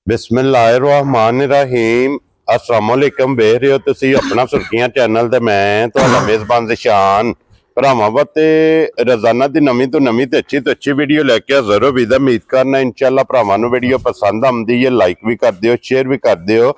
बिस्मिल्लाहिर्रहमानिर्रहीम अस्सलामुअलैकुम वेख रहे हो तुसी अपना सुर्खियां चैनल ते मैं तुहाडा मेज़बान ज़िशान भरावां वास्ते रोजाना दी नवीं तो अच्छी वीडियो लैके हाज़र हो। उम्मीद करना इंशाअल्लाह भरावां नूं वीडियो पसंद आउंदी है, लाइक भी कर दिओ, शेयर भी कर दिओ।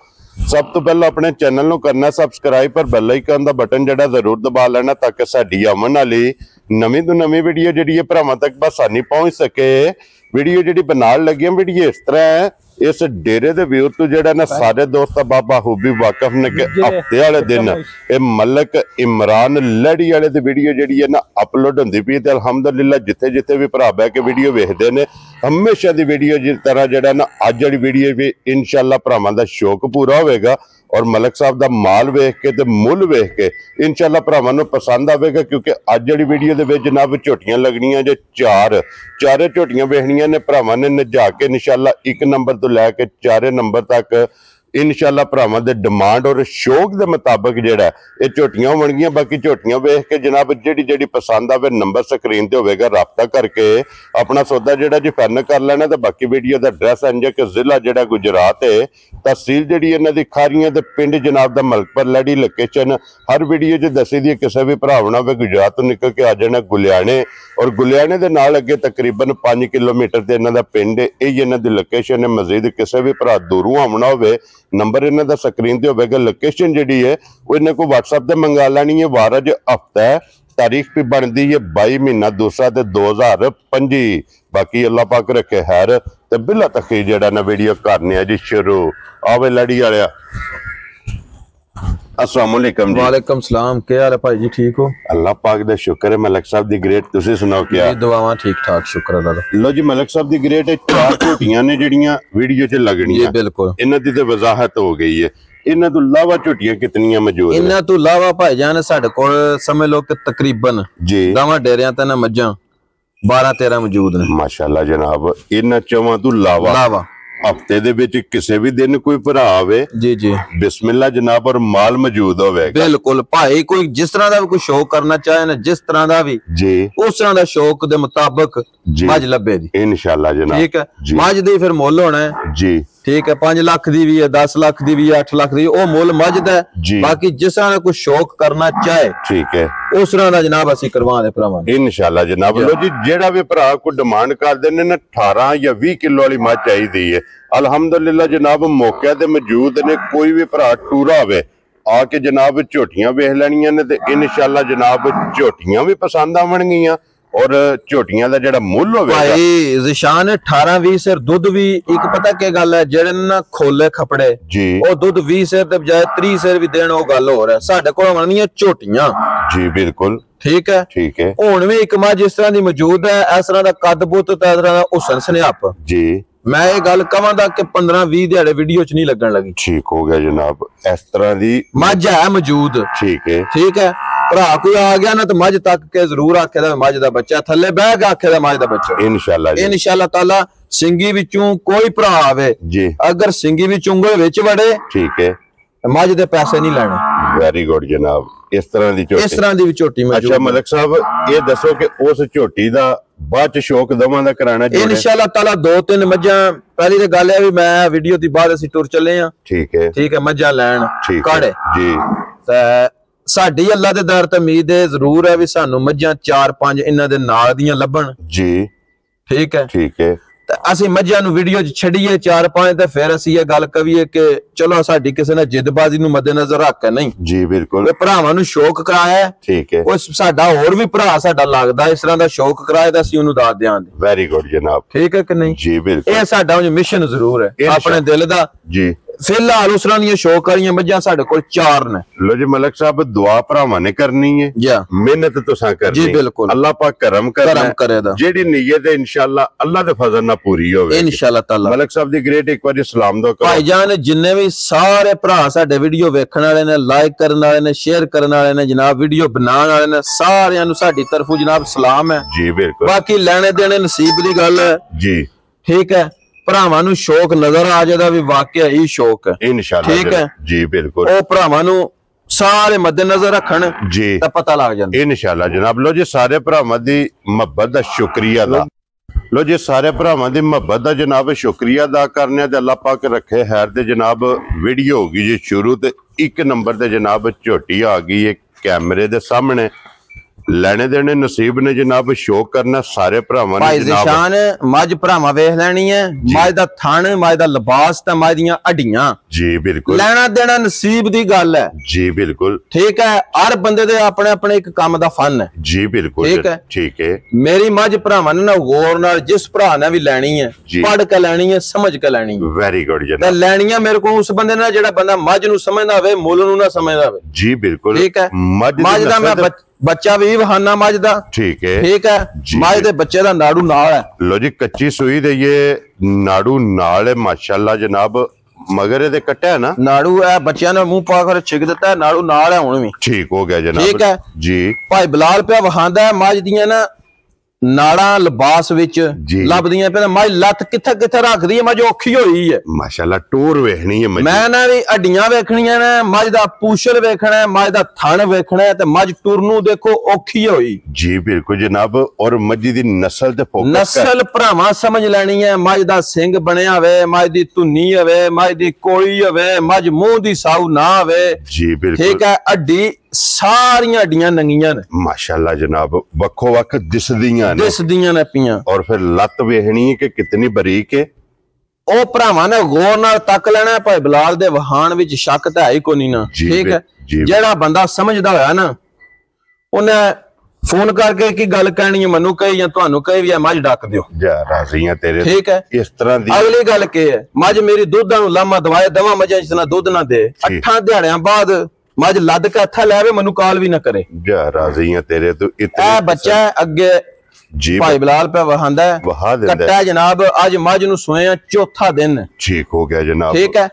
सब तो पहले अपने चैनल नूं करना सबसक्राइब पर बैल आइकन दा बटन जिहड़ा जरूर दबा लेना ताकि साडी आउण वाली नवीं तो नवीं वीडियो जिहड़ी है भरावां तक बसानी पहुंच सके। वीडियो जिहड़ी बनाउण लगे वीडियो इस तरह है, इस डेरे दे व्यू तो जेड़ा ना सारे दोस्त बाबा खूबी वाकफ ने कि हफ्ते वाले दिन ये मलक इमरान लड़ी वाले दी वीडियो जिहड़ी है ना अपलोड होंदी पई ते अल्हम्दुलिल्लाह जिथे जिथे भी भरा बह के वीडियो वेखदे ने हमेशा दी वीडियो जिस तरह जेड़ा ना अज वाली वीडियो भी इंशाअल्लाह भरावां दा शौक पूरा होवेगा और मलक साहब दा माल वेख के ते मुल वेख के इंशाअल्लाह भरावां नूं पसंद आवेगा। क्योंकि अज वाली वीडियो दे विच जनाब झोटियां लगनियां जे चारे झोटियां वेखनियां ने भरावां ने नजा के इंशाअल्लाह 1 नंबर तो लैके 4 नंबर तक इंशाअल्लाह भरावां दे डिमांड और शौक दे मुताबिक जेड़ा ये झोटियां होणगियां। बाकी झोटियां वेख के जनाब जेड़ी जेड़ी पसंद आवे नंबर स्क्रीन ते होवेगा, राबता करके अपना सौदा जेड़ा जी फाइनल कर लेना। ते बाकी वीडियो दा एड्रैस इंज कि जिला जेड़ा गुजरात है, तहसील जेड़ी इन्हां दी खारियां ते पिंड जनाब दा मलकपुर लड़ी। लोकेशन हर वीडियो च दसी दी किसी भी भरा होना वे गुजरात तो निकल के आ जाना गुलियाने और गुलियाने दे नाल अगे तकरीबन 5 किलोमीटर ते इन्हां दा पिंड है। यही इन्हां दी लोकेशन है। मजीद किसी भी भरा दूरों आना होवे नंबर इन्हां दा स्क्रीन ते होवेगा। लोकेशन जिहड़ी है वो इन्हां को व्हाट्सएप ते मंगा लैनी है। वार अज हफ्ता है, तारीख भी बनती है 22 महीना दूसरा ते 2025। बाकी अल्लाह पाक रखे खैर ते बिला तखी जेड़ा ना वीडियो करने जी शुरू। आवे लड़ी वालिया अस्सलाम वालेकुम जी। वालेकुम सलाम, क्या हाल है भाई जी? ठीक हो? अल्लाह पाक दा शुक्र है। मलक साहब दी ग्रेट तुसी सुनाओ क्या? दुआवां ठीक ठाक, शुक्र है दादा। लो जी, मलक साहब दी ग्रेट चार झोटियां ने जेड़ियां वीडियो च लगणियां। बिल्कुल इन्हां दी ते वजाहत हो गई है। इन्हां तो इलावा झोटियां कितनियां मौजूद इन्हां तो इलावा भाई जान साडे कोल समझ लो कि तकरीबन जी दावां डेरियां ते ना मज्जां 12-13 मौजूद ने माशाअल्लाह जनाब। इन्हां चवां तो इलावा हफ्ते दे विच किसी भी दिन कोई भरा आवे जी जी बिस्मिल्लाह जनाब और माल मौजूद होवेगा। बिल्कुल भाई, कोई जिस तरह दा भी कोई शौक करना चाहे ना, जिस तरह दा भी जी उस तरह दा शौक दे मुताबिक मज लभेगी इंशाअल्लाह जनाब। ठीक है, मज दी फिर मुल होना है जी। ठीक है, 5 लाख दी भी है, 10 लाख दी भी है, 8 लाख दी, वो मुल मज दा है। बाकी जिस तरह कोई शौक करना चाहे ठीक है उस तरह दा जनाब असी करवा दे भरावां इंशाअल्लाह जनाब। लो जी, जेड़ा भी भरा को डिमांड करदे ने ना 18 या 20 किलो वाली मज चाहिदी है, अल्हम्दुलिल्लाह जनाब मौके ते मौजूद ने। कोई भी भरा टूरा होवे आके जनाब झोटियां वेख लैनियां ने ते इंशाअल्लाह जनाब झोटियां भी पसंद आवणगियां और झोटियां दा जेड़ा मुल होवेगा भाई ज़िशान 18-20 सेर दुध भी एक पता क्या गल है, जेड़े ना खोले खपड़े जी ओ दुध 20 सेर ते बजाय 30 सेर भी देण ओ गल हो रहा है। साडे कोल बननियां झोटियां जी बिल्कुल ठीक है। हुण भी एक मज इस तरह दी मौजूद है, इस तरह दा कद बुत ते इस तरह दा हुसन सनियाप जी। मैं ये गल कहां कि 15-20 दिहाड़े वीडियो च नहीं लगन लगी। ठीक हो गया जनाब, इस तरह दी मज है मौजूद। ठीक है भरा कोई आ गया ना तो मज तक के जरूर आखे मज दा बच्चा, थले बह के आखे मज दा बच्चा इंशाअल्लाह ताला। सिंगी विचों कोई भरा आवे जी, अगर सिंगी विच उंगल विच वड़े ठीक है मज दे पैसे नहीं लेने। वेरी गुड जनाब। इस तरह दी भी झोटी मौजूद। अच्छा मलक साहब ये दसो कि उस झोटी दा बाद शौक दवां दा कराना इंशाअल्लाह ताला 2-3 मज्जां। पहली तो गल है भी मैं वीडियो दी बाद असी टुर चले हां ठीक है मज्जां लैण काड़े जी। ते साडी अल्लाह दे दर ते उम्मीद है जरूर है भी सानू मज्जां 4-5 इन्हां दे नाल दियां लभण जी। ठीक है असि मज्जां नूं वीडियो च छड़ीए 4-5 ते फिर असी ये गल कवीए कि चलो साडी किसी ने जिदबाजी नूं मद्देनजर रख के नहीं जी बिल्कुल भरावां नूं शौक कराया ठीक है। उस साडा होर भी भरा साडा लगदा इस तरह दा शौक कराया ते असी ओनूं दाद देवांगे। वेरी गुड जनाब। ठीक है कि नहीं जी बिल्कुल। ये साडा मिशन जरूर है अपने दिल दा जी। फिलहाल उस तरह दी शौक वालियां मज्जां साडे कोल 4 ने। लो जी मलक साहब दुआ भरावां ने करनी है, मेहनत तुसां करनी जी बिल्कुल। अल्लाह पाक करम करेगा, जेड़ी नीयत है इंशाअल्लाह अल्लाह दे फजल नाल पूरी होवे इंशाअल्लाह ताला। मलक साहब दी ग्रेट एक बार सलाम दो करो भाईजान। जिन्ने भी सारे भरा साडे वीडियो वेखण वाले ने, लाइक करन वाले ने, शेयर करन वाले ने जनाब, वीडियो बनाने वाले ने, सारियां नूं साडी तरफों जनाब सलाम है जी बिल्कुल। बाकी लेने देने नसीब दी गल है जी। ठीक है, भरावां नूं शौक नजर आ जादा भी वाकई ही शौक है इंशाअल्लाह ठीक है जी बिल्कुल। ओ भरावां नूं सारे मद्देनजर रखण जी ते पता लग जांदा इंशाअल्लाह जनाब। लो जी सारे भरावां दी मुहब्बत दा शुक्रिया दा। लो जी सारे भरावां दी मुहब्बत दा जनाब शुक्रिया अदा करने ते अल्लाह पाक रखे खैर ते जनाब वीडियो होगी जी शुरू ते 1 नंबर ते जनाब झोटी आ गई है कैमरे दे सामने ਲੈਣੇ ਦੇਣੇ ਨਸੀਬ ਨੇ ਜਨਾਬ ਸ਼ੋਅ ਕਰਨਾ ਸਾਰੇ ਭਰਾਵਾਂ ਨੇ ਜਨਾਬ ਭਾਈ ਜ਼ਿਸ਼ਾਨ ਮੱਝ ਭਰਾਵਾਂ ਵੇਖ ਲੈਣੀ ਹੈ ਮੱਝ ਦਾ ਥਣ ਮੱਝ ਦਾ ਲਿਬਾਸ ਤੇ ਮੱਝ ਦੀਆਂ ਹੱਡੀਆਂ ਜੀ ਬਿਲਕੁਲ ਲੈਣਾ ਦੇਣਾ ਨਸੀਬ ਦੀ ਗੱਲ ਹੈ ਜੀ ਬਿਲਕੁਲ ਠੀਕ ਹੈ ਹਰ ਬੰਦੇ ਦੇ ਆਪਣੇ ਆਪਣੇ ਇੱਕ ਕੰਮ ਦਾ ਫਨ ਹੈ ਜੀ ਬਿਲकुल ਠੀਕ ਹੈ ਮੇਰੀ ਮੱਝ ਭਰਾਵਾਂ ਨੇ ਨਾ ਗੌਰ ਨਾਲ ਜਿਸ ਭਰਾ ਨੇ ਵੀ ਲੈਣੀ ਹੈ ਪੜ੍ਹ ਕੇ ਲੈਣੀ ਹੈ ਸਮਝ ਕੇ ਲੈਣੀ ਹੈ ਵੈਰੀ ਗੁੱਡ ਜਨਾਬ ਤੇ ਲੈਣੀਆਂ ਮੇਰੇ ਕੋਲ ਉਸ ਬੰਦੇ ਨਾਲ ਜਿਹੜਾ ਬੰਦਾ ਮੱਝ ਨੂੰ ਸਮਝਦਾ ਹੋਵੇ ਮੁੱਲ ਨੂੰ ਨਾ ਸਮਝਦਾ ਹੋਵੇ ਜੀ ਬਿਲकुल ਠੀਕ ਹੈ ਮੱਝ ਦਾ ਮੈਂ ਬੱਚਾ ਵੀ ਵਹਾਨਾ ਮੱਝ ਦਾ ਠੀਕ ਹੈ ਮੱਝ ਦੇ ਬੱਚੇ ਦਾ ਨਾੜੂ ਨਾਲ ਹੈ ਲੋ ਜੀ ਕੱਚੀ ਸੂਈ ਦਈਏ ਨਾੜੂ ਨਾਲ ਹੈ ਮਾਸ਼ਾਅੱਲਾ ਜਨਾਬ ਮਗਰ ਇਹਦੇ ਕੱਟਿਆ ਨਾ ਨਾੜੂ ਹੈ ਬੱਚਿਆਂ ਨੇ ਮੂੰਹ ਪਾ ਕੇ ਛਿਕ ਦਿੱਤਾ ਨਾੜੂ ਨਾਲ ਹੈ ਹੁਣ ਵੀ ਠੀਕ ਹੋ ਗਿਆ ਜਨਾਬ ਠੀਕ ਹੈ ਜੀ ਭਾਈ ਬਲਾਲ ਪਿਆ ਵਹਾਂਦਾ ਮੱਝ ਦੀਆਂ ਨਾ ਨਾੜਾਂ ਲਿਬਾਸ ਵਿੱਚ ਲੱਭਦੀਆਂ ਪਈਆਂ ਮੱਝ ਲੱਤ ਕਿੱਥੇ ਕਿੱਥੇ ਰੱਖਦੀ ਹੈ ਮੱਝ ਔਖੀ ਹੋਈ ਹੈ ਮਾਸ਼ਾਅੱਲਾ ਟੋਰ ਵੇਖਣੀ ਹੈ ਮੈਂ ਨਾ ਵੀ ਹੱਡੀਆਂ ਵੇਖਣੀਆਂ ਨੇ ਮੱਝ ਦਾ ਪੂਛਲ ਵੇਖਣਾ ਹੈ ਮੱਝ ਦਾ ਥਣ ਵੇਖਣਾ ਹੈ ਤੇ ਮੱਝ ਟੁਰ ਨੂੰ ਦੇਖੋ ਔਖੀ ਹੋਈ ਜੀ ਬਿਲਕੁਲ ਜਨਾਬ ਔਰ ਮੱਝ ਦੀ ਨਸਲ ਤੇ ਫੋਕਸ ਨਸਲ ਭਰਾਵਾਂ ਸਮਝ ਲੈਣੀ ਹੈ ਮੱਝ ਦਾ ਸਿੰਘ ਬਣਿਆ ਹੋਵੇ ਮੱਝ ਦੀ ਧੁੰਨੀ ਹੋਵੇ ਮੱਝ ਦੀ ਕੋਲੀ ਹੋਵੇ ਮੱਝ ਮੂੰਹ ਦੀ ਸਾਊ ਨਾ ਹੋਵੇ ਜੀ ਬਿਲਕੁਲ ਠੀਕ ਹੈ ਹੱਡੀ ਸਾਰੀਆਂ ਹੱਡੀਆਂ ਨੰਗੀਆਂ ਨੇ ਮਾਸ਼ਾਅੱਲਾ ਜਨਾਬ ਵੱਖੋ ਵੱਖ ਦਿਸਦੀਆਂ ਨੇ ਪੀਆਂ ਔਰ ਫਿਰ ਲੱਤ ਵੇਖਣੀ ਹੈ ਕਿ ਕਿਤਨੀ ਬਰੀਕ ਹੈ ਉਹ ਭਰਾਵਾਂ ਨੇ ਗੌਰ ਨਾਲ ਤੱਕ ਲੈਣਾ ਭਾਈ ਬਲਾਲ ਦੇ ਵਹਾਨ ਵਿੱਚ ਸ਼ੱਕ ਤਾਂ ਹੈ ਹੀ ਕੋਈ ਨਾ ਠੀਕ ਹੈ ਜਿਹੜਾ ਬੰਦਾ ਸਮਝਦਾ ਹੋਇਆ ਨਾ ਉਹਨੇ ਫੋਨ ਕਰਕੇ ਕੀ ਗੱਲ ਕਹਿਣੀ ਹੈ ਮੈਨੂੰ ਕਹੀ ਜਾਂ ਤੁਹਾਨੂੰ ਕਹੀ ਵੀ ਮੱਝ ਡੱਕ ਦਿਓ ਜਾ ਰਾਜ਼ੀਆਂ ਤੇਰੇ ਠੀਕ ਹੈ ਇਸ ਤਰ੍ਹਾਂ ਦੀ ਅਗਲੀ ਗੱਲ ਕੀ ਹੈ ਮੱਝ ਮੇਰੀ ਦੁੱਧਾਂ ਨੂੰ ਲਾਮਾ ਦਵਾਏ ਦਵਾ ਮੱਝਾਂ ਜਿਸ ਤਰ੍ਹਾਂ ਦੁੱਧ ਨਾ ਦੇ 8 ਦਿਹਾੜਿਆਂ ਬਾਅਦ ਮੱਝ ਲੱਦ ਕੇ ਹੱਥਾਂ ਲੈਵੇ ਮੈਨੂੰ ਕਾਲ ਵੀ ਨਾ ਕਰੇ ਜਾ ਰਾਜ਼ੀਆਂ ਤੇਰੇ ਤੋਂ ਇਹ ਬੱਚਾ ਅੱਗੇ ਜੀ ਭਾਈ ਬਲਾਲ ਪਿਆ ਵਹਾਂਦਾ ਕੱਟਾ ਜਨਾਬ ਅੱਜ ਮੱਝ ਨੂੰ ਸੋਇਆ ਚੌਥਾ ਦਿਨ ਠੀਕ ਹੋ ਗਿਆ ਜਨਾਬ ਠੀਕ ਹੈ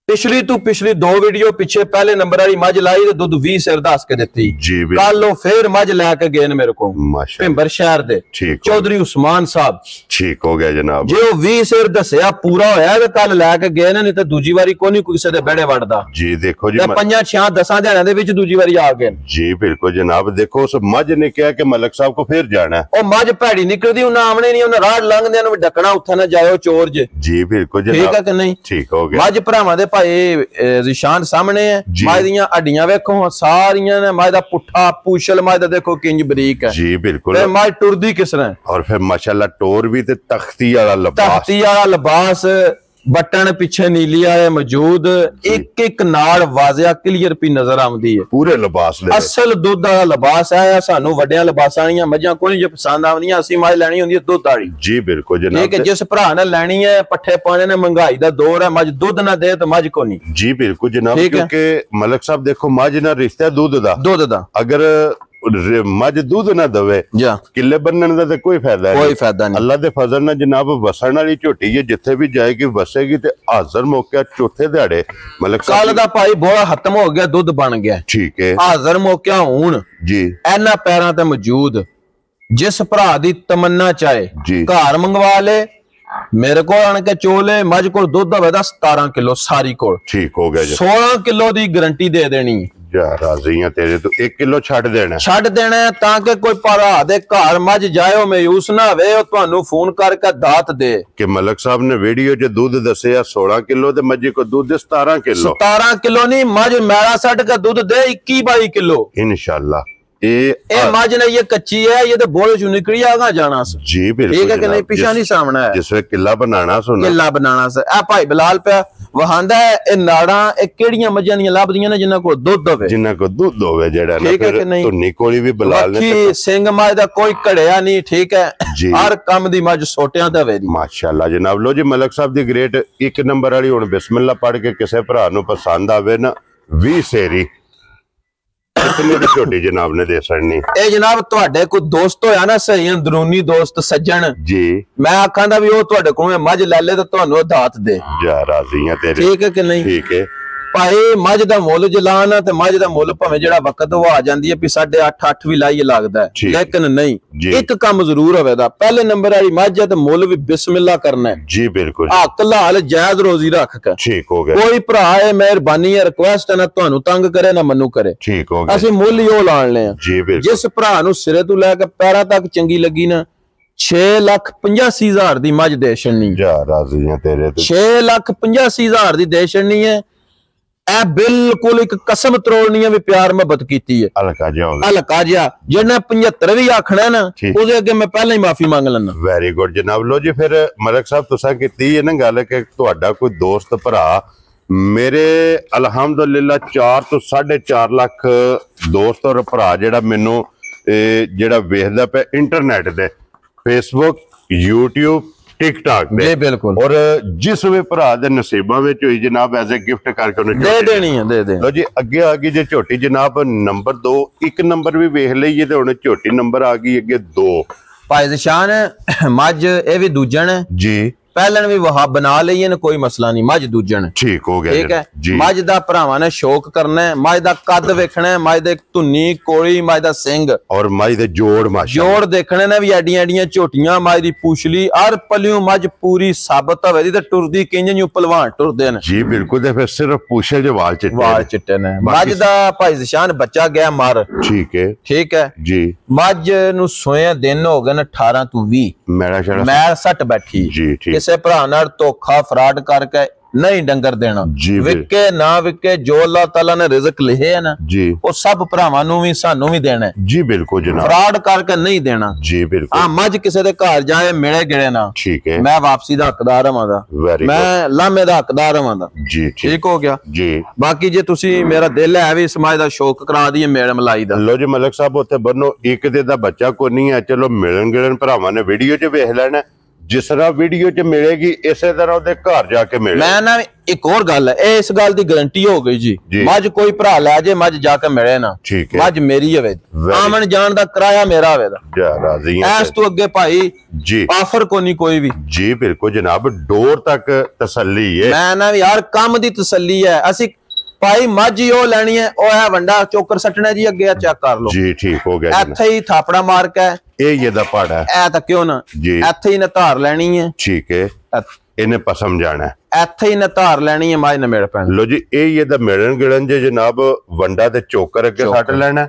ਪਿਛਲੀ ਤੋਂ ਪਿਛਲੀ 2 ਵੀਡੀਓ ਪਿੱਛੇ ਪਹਿਲੇ ਨੰਬਰ ਵਾਲੀ ਮੱਝ ਲਾਈ ਤੇ ਦੁੱਧ 20 ਸਿਰ ਦੱਸ ਕੇ ਦਿੱਤੀ ਜੀ ਕੱਲ ਉਹ ਫੇਰ ਮੱਝ ਲੈ ਕੇ ਗਏ ਨੇ ਮੇਰੇ ਕੋਲ ਭਿੰਬਰ ਸ਼ਹਿਰ ਦੇ ਚੌਧਰੀ ਉਸਮਾਨ ਸਾਹਿਬ ਠੀਕ ਹੋ ਗਿਆ ਜਨਾਬ ਜੇ ਉਹ 20 ਸਿਰ ਦੱਸਿਆ ਪੂਰਾ ਹੋਇਆ ਤੇ ਕੱਲ ਲੈ ਕੇ ਗਏ ਨੇ ਨਹੀਂ ਤੇ ਦੂਜੀ ਵਾਰੀ ਕੋਈ ਨਹੀਂ ਕਿਸੇ ਦੇ ਬਹਿੜੇ ਵੜਦਾ ਜੀ ਦੇਖੋ ਜੀ 5 6 10 ਦਿਨਾਂ ਦੇ ਵਿੱਚ ਦੂਜੀ ਵਾਰੀ ਆ ਗਏ ਜੀ ਬਿਲਕੁਲ ਜਨਾਬ ਦੇਖੋ ਉਸ ਮੱਝ ਨੇ ਕਿਹਾ ਕਿ ਮਲਕ ਸਾਹਿਬ ਕੋ ਫੇਰ ਜਾਣਾ ਉਹ ਮੱਝ ਭੈੜੀ ਨਿਕਲਦੀ ਉਹਨਾਂ ਆਵਣੇ ਨਹੀਂ ਉਹਨਾਂ ਰਾਹ ਲੰਘਦਿਆਂ ਨੂੰ ਡੱਕਣਾ ਉੱਥੇ ਨਾ ਜਾਇਓ ਚੋਰ ਜੇ ਜੀ ਬਿਲਕੁਲ ਜਨਾਬ ਠੀਕ ਹੈ ਕਿ ਨਹੀਂ ਠੀਕ ਹੋ ਗਿਆ ਮੱਝ ਭਰਾਵਾਂ ਦੇ ਭਾਈ ਜ਼ਿਸ਼ਾਨ ਸਾਹਮਣੇ ਹੈ ਮੱਝ ਦੀਆਂ ਹੱਡੀਆਂ ਵੇਖੋ ਸਾਰੀਆਂ ਨੇ ਮੱਝ ਦਾ ਪੁੱਠਾ ਪੂਛਲ ਮੱਝ ਦਾ ਦੇਖੋ ਕਿੰਜ ਬਰੀਕ ਹੈ ਜੀ ਬਿਲਕੁਲ ਤੇ ਮੱਝ ਟੁਰਦੀ ਕਿਸ ਤਰ੍ਹਾਂ ਔਰ ਫਿਰ ਮਾਸ਼ਾਅੱਲਾ ਟੋਰ ਵੀ ਤੇ ਤਖਤੀ ਵਾਲਾ ਲਿਬਾਸ ਬਟਨ ਪਿੱਛੇ ਨੀਲੀ ਵਾਲੇ ਮੌਜੂਦ ਇੱਕ ਇੱਕ ਨਾਲ ਵਾਜ਼ਿਆ ਕਲੀਅਰ ਪੀ ਨਜ਼ਰ ਆਉਂਦੀ ਹੈ ਪੂਰੇ ਲਿਬਾਸ ਦੇ ਅਸਲ ਦੁੱਧ ਦਾ ਲਿਬਾਸ ਹੈ ਸਾਨੂੰ ਵੱਡਿਆਂ ਲਿਬਾਸਾਂ ਵਾਲੀਆਂ ਮੱਝਾਂ ਕੋਈ ਜੇ ਪਸੰਦ ਆਉਂਦੀਆਂ ਅਸੀਂ ਮੱਝ ਲੈਣੀ ਹੁੰਦੀ ਹੈ ਦੁੱਧ ਵਾਲੀ ਜੀ ਬਿਲਕੁਲ ਜਨਾਬ ਠੀਕ ਹੈ ਜਿਸ ਭਰਾ ਨੇ ਲੈਣੀ ਹੈ ਪੱਠੇ ਪਾਣੇ ਨੇ ਮਹਿੰਗਾਈ ਦਾ ਦੌਰ ਹੈ ਮੱਝ ਦੁੱਧ ਨਾ ਦੇ ਤਾਂ ਮੱਝ ਕੋ ਨਹੀਂ ਜੀ ਬਿਲਕੁਲ ਜਨਾਬ ਕਿਉਂਕਿ ਮਲਕ ਸਾਹਿਬ ਦੇਖੋ ਮੱਝ ਨਾਲ ਰਿਸ਼ਤਾ ਦੁੱਧ ਦਾ ਅਗਰ ਮੱਝ ਦੁੱਧ ਨਾ ਦਵੇ ਕਿੱਲੇ ਬੰਨਣ ਦਾ ਤੇ ਕੋਈ ਫਾਇਦਾ ਨਹੀਂ ਅੱਲਾ ਦੇ ਫਜ਼ਲ ਨਾਲ ਜਨਾਬ ਵਸਣ ਵਾਲੀ ਝੋਟੀ ਹੈ ਜਿੱਥੇ ਵੀ ਜਾਏਗੀ ਵਸੇਗੀ ਤੇ ਹਾਜ਼ਰ ਮੌਕੇ ਚੌਥੇ ਦਿਹਾੜੇ ਮਲਕ ਕੱਲ ਦਾ ਭਾਈ ਬੋਲਾ ਖਤਮ ਹੋ ਗਿਆ ਦੁੱਧ ਬਣ ਗਿਆ ਠੀਕ ਹੈ ਹਾਜ਼ਰ ਮੌਕਿਆ ਹੁਣ ਜੀ ਇਹਨਾਂ ਪੈਰਾਂ ਤੇ ਮੌਜੂਦ ਜਿਸ ਭਰਾ ਦੀ ਤਮੰਨਾ ਚਾਹੇ ਘਰ ਮੰਗਵਾ ਲੇ ਮੇਰੇ ਕੋਲ ਆਣ ਕੇ ਚੋਲੇ ਮੱਝ ਕੋਲ ਦੁੱਧ ਹੋਵੇ ਦਾ 17 ਕਿਲੋ ਸਾਰੀ ਕੋਲ ਠੀਕ ਹੋ ਗਿਆ ਜੀ 16 ਕਿਲੋ ਦੀ ਗਾਰੰਟੀ ਦੇ ਦੇਣੀ ਜਾ ਰਾਜ਼ੀਆਂ ਤੇਰੇ ਤੋਂ 1 ਕਿਲੋ ਛੱਡ ਦੇਣਾ ਤਾਂ ਕਿ ਕੋਈ ਭਰਾ ਦੇ ਘਰ ਮੱਝ ਜਾਇਓ ਮਾਯੂਸ ਨਾ ਹੋਵੇ ਉਹ ਤੁਹਾਨੂੰ ਫੋਨ ਕਰਕੇ ਦਾਤ ਦੇ ਕਿ ਮਲਕ ਸਾਹਿਬ ਨੇ ਵੀਡੀਓ 'ਚ ਦੁੱਧ ਦੱਸਿਆ 16 ਕਿਲੋ ਤੇ ਮੱਝ ਕੋ ਦੁੱਧ 17 ਕਿਲੋ ਨਹੀਂ ਮੱਝ ਮੈਲਾ ਛੱਡ ਕੇ ਦੁੱਧ ਦੇ 21-22 ਕਿਲੋ ਇਨਸ਼ਾਅੱਲਾ ਇਹ ਮੱਝ ਨੇ ਇਹ ਕੱਚੀ है ये तो बोल चु निकली आगा जाना जी बिल्कुल ठीक है कि नहीं पीछा नहीं सामना है जिसमें किला बनाना आ भाई बिलाल पे वहांदा है ए नाड़ा ए केड़ियां मੱਝਾਂ ਦੀਆਂ ਲੱਭਦੀਆਂ ਨੇ ਜਿਨ੍ਹਾਂ ਕੋਲ ਦੁੱਧ ਹੋਵੇ ਜਿਹੜਾ ਨਾ ਫਿਰ ਧੁੰਨੀ ਕੋਲੀ ਵੀ ਬਿਲਾਲ ਨੇ ਬਾਕੀ ਸਿੰਘ ਮੱਝ ਦਾ ਕੋਈ ਘੜਿਆ ਨਹੀਂ ਠੀਕ ਹੈ ਹਰ ਕੰਮ ਦੀ ਮੱਝ ਸੋਟਿਆਂ ਦਾ ਵੇ ਮਾਸ਼ਾਅੱਲਾ ਜਨਾਬ ਲੋ ਜੀ ਮਲਕ ਸਾਹਿਬ ਦੀ ਗ੍ਰੇਟ 1 ਨੰਬਰ ਵਾਲੀ ਹੁਣ ਬਿਸਮਿਲ੍ਲਾ ਪੜ ਕੇ ਕਿਸੇ ਭਰਾ ਨੂੰ ਪਸੰਦ ਆਵੇ ਨਾ 20 ਸੇਰੀ कितने की छोटी जनाब ने दे सकनी ए जनाब ਤੁਹਾਡੇ ਕੋਈ ਦੋਸਤ ਹੋਇਆ ਨਾ ਸਹੀ ਅੰਦਰੂਨੀ ਦੋਸਤ ਸੱਜਣ ਜੀ ਮੈਂ ਆਖਾਂ ਦਾ ਵੀ ਉਹ ਤੁਹਾਡੇ ਕੋਲੋਂ ਮੱਝ ਲੈ ਲੈ ਤਾਂ ਤੁਹਾਨੂੰ ਦਾਤ ਦੇ ਜਾ ਰਾਜ਼ੀਆਂ ਤੇਰੇ ਠੀਕ ਹੈ ਕਿ ਨਹੀਂ ਠੀਕ ਹੈ ਭਾਈ ਮੱਝ ਦਾ ਮੁੱਲ ਜਲਾਨ ਤੇ ਮੱਝ ਦਾ ਮੁੱਲ ਭਾਵੇਂ ਜਿਹੜਾ ਵਕਤ ਉਹ ਆ ਜਾਂਦੀ ਹੈ ਵੀ 8.5 8 ਵੀ ਲਾਈਏ ਲੱਗਦਾ ਲੇਕਿਨ ਨਹੀਂ ਇੱਕ ਕੰਮ ਜ਼ਰੂਰ ਹੋਵੇਗਾ ਪਹਿਲੇ ਨੰਬਰ ਵਾਲੀ ਮੱਝ ਤੇ ਮੁੱਲ ਵੀ ਬਿਸਮਿਲ੍ਲਾ ਕਰਨਾ ਹੈ ਜੀ ਬਿਲਕੁਲ ਹੱਕ ਲਾਲ ਜਾਇਜ਼ ਰੋਜ਼ੀ ਰੱਖ ਕੇ ਠੀਕ ਹੋ ਗਿਆ ਕੋਈ ਭਰਾ ਹੈ ਮਿਹਰਬਾਨੀ ਹੈ ਰਿਕੁਐਸਟ ਹੈ ਨਾ ਤੁਹਾਨੂੰ ਤੰਗ ਕਰੇ ਨਾ ਮੈਨੂੰ ਕਰੇ ਠੀਕ ਹੋ ਗਿਆ ਅਸੀਂ ਮੁੱਲ ਹੀ ਉਹ ਲਾਣ ਲਿਆ ਜੀ ਬਿਲਕੁਲ ਜਿਸ ਭਰਾ ਨੂੰ ਸਿਰੇ ਤੋਂ ਲੈ ਕੇ ਪੈਰਾਂ ਤੱਕ ਚੰਗੀ ਲੱਗੀ ਨਾ 6,85,000 ਦੀ ਮੱਝ ਦੇ ਛੜਨੀ ਜਾ ਰਾਜ਼ੀਆਂ ਤੇਰੇ ਤੇ 6,85,000 ਦੀ ਦੇ ਛੜਨੀ ਹੈ। ਇਹ ਬਿਲਕੁਲ ਇੱਕ ਕਸਮ ਤਰੋੜਨੀ ਹੈ ਵੀ ਪਿਆਰ ਮੁਹੱਬਤ ਕੀਤੀ ਹੈ। ਹਲਕਾ ਜਿਹਾ ਹੋ ਗਿਆ, ਹਲਕਾ ਜਿਹਾ ਜਿਹਨੇ 75 ਵੀ ਆਖਣਾ ਨਾ ਉਹਦੇ ਅੱਗੇ ਮੈਂ ਪਹਿਲਾਂ ਹੀ ਮਾਫੀ ਮੰਗ ਲੈਣਾ। ਵੈਰੀ ਗੁੱਡ ਜਨਾਬ। ਲੋ ਜੀ ਫਿਰ ਮਲਕ ਸਾਹਿਬ ਤੁਸੀਂ ਕੀਤੀ ਹੈ ਨਾ ਗੱਲ ਕਿ ਤੁਹਾਡਾ ਕੋਈ ਦੋਸਤ ਭਰਾ, ਮੇਰੇ ਅਲਹਮਦੁਲਿਲਾ 4 ਤੋਂ 4.5 ਲੱਖ ਦੋਸਤ ਔਰ ਭਰਾ ਜਿਹੜਾ ਮੈਨੂੰ ਜਿਹੜਾ ਵੇਖਦਾ ਪਿਆ ਇੰਟਰਨੈਟ ਤੇ, ਫੇਸਬੁੱਕ, YouTube, TikTok ਜੀ ਬਿਲਕੁਲ। ਔਰ ਜਿਸ ਵੀ ਭਰਾ ਦੇ ਨਸੀਬਾਂ ਵਿੱਚ ਹੋਈ ਜਨਾਬ ਐਜ਼ ਅ ਗਿਫਟ ਕਰਕੇ ਉਹਨੇ ਦੇ ਦੇਣੀ ਹੈ, ਦੇ ਦੇ। ਲੋ ਜੀ ਅੱਗੇ ਆ ਗਈ ਜੇ ਝੋਟੀ ਜਨਾਬ ਨੰਬਰ 2। ਇੱਕ ਨੰਬਰ ਵੀ ਵੇਖ ਲਈਏ ਤੇ ਹੁਣ ਝੋਟੀ ਨੰਬਰ ਆ ਗਈ ਅੱਗੇ 2। ਭਾਈ ਜ਼ਸ਼ਾਨ ਮੱਝ ਇਹ ਵੀ ਦੂਜਣ ਜੀ, ਪਹਿਲਣ ਵੀ ਵਹਾ ਬਣਾ ਲਈਏ ਨਾ, ਕੋਈ ਮਸਲਾ ਨਹੀਂ। ਮੱਝ ਦੂਜਣ ਠੀਕ ਹੋ ਗਿਆ, ਠੀਕ ਹੈ ਜੀ। ਮੱਝ ਦਾ ਭਰਾਵਾਂ ਨੇ ਸ਼ੌਕ ਕਰਨਾ ਹੈ, ਮੱਝ ਦਾ ਕੱਦ ਵੇਖਣਾ ਹੈ, ਮੱਝ ਦੇ ਧੁੰਨੀ ਕੋਲੀ, ਮੱਝ ਦਾ ਸਿੰਘ ਔਰ ਮੱਝ ਦੇ ਜੋੜ ਮਾਸ਼ਾਅੱਲਾ ਜੋੜ ਦੇਖਣੇ ਨੇ ਵੀ ਐਡੀਆਂ ਐਡੀਆਂ ਝੋਟੀਆਂ, ਮੱਝ ਦੀ ਪੂਛਲੀ ਔਰ ਪਲਿਓ ਮੱਝ ਪੂਰੀ ਸਾਬਤ ਹੋਵੇ ਦੀ ਤੇ ਟੁਰਦੀ ਕਿੰਜ ਨੂੰ ਪਹਿਲਵਾਨ ਟੁਰਦੇ ਨੇ ਜੀ ਬਿਲਕੁਲ। ਤੇ ਫਿਰ ਸਿਰਫ ਪੂਛਲ ਦੇ ਵਾਲ ਚਿੱਟੇ ਨੇ। ਮੱਝ ਦਾ ਭਾਈ ਜ਼ਸ਼ਾਨ ਬੱਚਾ ਗਿਆ ਮਰ, ਠੀਕ ਹੈ, ਠੀਕ ਹੈ ਜੀ। ਮੱਝ ਨੂੰ ਸੋਇਆ ਦਿਨ ਹੋ ਗਏ ਨੇ 18 ਤੋਂ 20, ਮੈਂ ਸੱਟ ਬੈਠੀ ਜੀ, ਠੀਕ। ਕਿਸੇ ਭਰਾ ਨਾਲ ਧੋਖਾ ਫਰਾਡ ਕਰਕੇ ਨਹੀਂ ਡੰਗਰ ਦੇਣਾ, ਵਿਕੇ ਨਾ ਵਿਕੇ ਜੋ ਅੱਲਾਹ ਤਾਲਾ ਨੇ ਰਿਜ਼ਕ ਲਿਖਿਆ ਨਾ ਜੀ ਉਹ ਸਭ ਭਰਾਵਾਂ ਨੂੰ ਵੀ ਸਾਨੂੰ ਵੀ ਦੇਣਾ ਜੀ ਬਿਲਕੁਲ ਜਨਾਬ। ਫਰਾਡ ਕਰਕੇ ਨਹੀਂ ਦੇਣਾ ਜੀ ਬਿਲਕੁਲ। ਆ ਮੱਝ ਕਿਸੇ ਦੇ ਘਰ ਜਾਏ ਮਿਲੇ ਗਿਲੇ ਨਾ, ਠੀਕ ਹੈ, ਮੈਂ ਵਾਪਸੀ ਦਾ ਹੱਕਦਾਰ ਹਾਂ ਦਾ, ਮੈਂ ਲਾਮੇ ਦਾ ਹੱਕਦਾਰ ਹਾਂ ਦਾ ਜੀ, ਠੀਕ ਹੋ ਗਿਆ ਜੀ। ਬਾਕੀ ਜੇ ਤੁਸੀਂ ਮੇਰਾ ਦਿਲ ਹੈ ਵੀ ਸਮਾਜ ਦਾ ਸ਼ੌਕ ਕਰਾ ਦਈਏ ਮੇਲ ਮਲਾਈ ਦਾ, ਲੋ ਜੀ ਮਲਕ ਸਾਹਿਬ ਉੱਥੇ ਬੰਨੋ ਇੱਕ ਦੇ ਦਾ ਬੱਚਾ ਕੋਈ ਨਹੀਂ ਹੈ, ਚਲੋ ਮਿਲਣ ਗਿਲਣ ਭਰਾਵਾਂ ਨੇ ਵੀਡੀਓ 'ਚ ਵੇਖ ਲੈਣਾ, ਜਿਸ ਤਰ੍ਹਾਂ ਵੀਡੀਓ 'ਚ ਮਿਲੇਗੀ ਇਸੇ ਤਰ੍ਹਾਂ ਉਹਦੇ ਘਰ ਜਾ ਕੇ ਮਿਲੇ। ਮੈਂ ਨਾ ਇੱਕ ਹੋਰ ਗੱਲ ਹੈ, ਇਸ ਗੱਲ ਦੀ ਗਾਰੰਟੀ ਹੋ ਗਈ ਜੀ, ਮੱਝ ਕੋਈ ਭਰਾ ਲੈ ਜੇ ਮੱਝ ਜਾ ਕੇ ਮਿਲੇ ਨਾ, ਠੀਕ ਹੈ, ਮੱਝ ਮੇਰੀ ਹੋਵੇ, ਆਮਣ ਜਾਣ ਦਾ ਕਿਰਾਇਆ ਮੇਰਾ ਹੋਵੇ ਦਾ, ਜਾ ਰਾਜ਼ੀ ਹਾਂ। ਇਸ ਤੋਂ ਅੱਗੇ ਭਾਈ ਜੀ ਆਫਰ ਕੋਈ ਨਹੀਂ ਕੋਈ ਵੀ ਜੀ ਬਿਲਕੁਲ ਜਨਾਬ, ਡੋਰ ਤੱਕ ਤਸੱਲੀ ਹੈ। ਮੈਂ ਨਾ ਯਾਰ ਕੰਮ ਦੀ ਤਸੱਲੀ ਹੈ। ਅਸੀਂ ਭਾਈ ਮੱਝ ਹੀ ਉਹ ਲੈਣੀ ਹੈ, ਉਹ ਹੈ ਵੰਡਾ ਚੋਕਰ ਸੱਟਣਾ ਜੀ, ਅੱਗੇ ਚੈੱਕ ਕਰ ਲਓ ਜੀ, ਠੀਕ ਹੋ ਗਿਆ। ਇੱਥੇ ਹੀ ਥਾਪੜਾ ਮਾਰ ਕੇ ਇਹ ਇਹਦਾ ਪਾੜਾ ਐ ਤਾਂ ਕਿਉਂ ਨਾ, ਇੱਥੇ ਹੀ ਨਾ ਧਾਰ ਲੈਣੀ ਹੈ, ਠੀਕ ਹੈ, ਇਹਨੇ ਪਸਮ ਜਾਣਾ, ਇੱਥੇ ਹੀ ਨਾ ਧਾਰ ਲੈਣੀ ਹੈ, ਮੱਝ ਨਾ ਮਿਲ ਪੈਣ। ਲੋ ਜੀ ਇਹ ਇਹਦਾ ਮਿਲਣ ਗਿਲਣ ਜੇ ਜਨਾਬ ਵੰਡਾ ਤੇ ਚੋਕਰ ਅੱਗੇ ਸੱਟ ਲੈਣਾ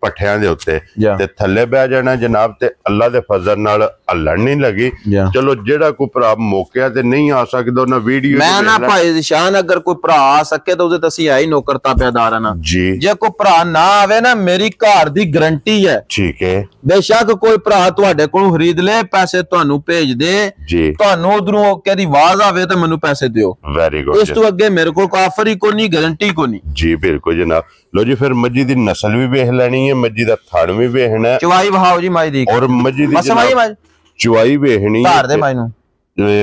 ਪੱਠਿਆਂ ਦੇ ਉੱਤੇ ਤੇ ਥੱਲੇ ਬਹਿ ਜਾਣਾ ਜਨਾਬ, ਤੇ ਅੱਲਾ ਦੇ ਫਜ਼ਲ ਨਾਲ ਹੱਲਣ ਨਹੀਂ ਲੱਗੀ। ਚਲੋ ਜਿਹੜਾ ਕੋਈ ਭਰਾ ਮੌਕਿਆ ਤੇ ਨਹੀਂ ਆ ਸਕਦਾ ਉਹਨਾਂ ਵੀਡੀਓ ਮੈਂ ਨਾ ਭਾਈ ਜ਼ਸ਼ਾਨ ਅਗਰ ਕੋਈ ਭਰਾ ਆ ਸਕੇ ਤਾਂ ਉਹਦੇ ਤੇ ਅਸੀਂ ਆਈ ਨੌਕਰ ਤਾਬੇਦਾਰ ਆ ਨਾ ਜੀ। ਜੇ ਕੋਈ ਭਰਾ ਨਾ ਆਵੇ ਨਾ ਮੇਰੀ ਘਰ ਦੀ ਗਰੰਟੀ ਹੈ, ਠੀਕ ਹੈ, ਬੇਸ਼ੱਕ ਕੋਈ ਭਰਾ ਤੁਹਾਡੇ ਕੋਲੋਂ ਖਰੀਦ ਲੈ, ਪੈਸੇ ਤੁਹਾਨੂੰ ਭੇਜ ਦੇ, ਤੁਹਾਨੂੰ ਉਧਰੋਂ ਕਹਿੰਦੀ ਆਵਾਜ਼ ਆਵੇ ਤਾਂ ਮੈਨੂੰ ਪੈਸੇ ਦਿਓ। Very good. ਇਸ ਤੋਂ ਅੱਗੇ ਮੇਰੇ ਕੋਲ ਆਫਰ ਹੀ ਕੋਈ ਨਹੀਂ, ਗਾਰੰਟੀ ਕੋਈ ਨਹੀਂ ਜੀ ਬਿਲਕੁਲ ਜਨਾਬ। ਲੋ ਜੀ ਫਿਰ ਮੱਝੀ ਦੀ ਨਸਲ ਵੀ ਵੇਖ ਲੈਣੀ ਹੈ, ਮੱਝੀ ਦਾ ਥਣ ਵੀ ਵੇਖਣਾ, ਚਵਾਈ ਵਹਾਓ ਜੀ ਮੱਝ ਦੀ, ਔਰ ਮੱਝੀ ਦੀ ਚਵਾਈ ਵੇਖਣੀ ਧਾਰ ਦੇ ਮੱਝ ਨੂੰ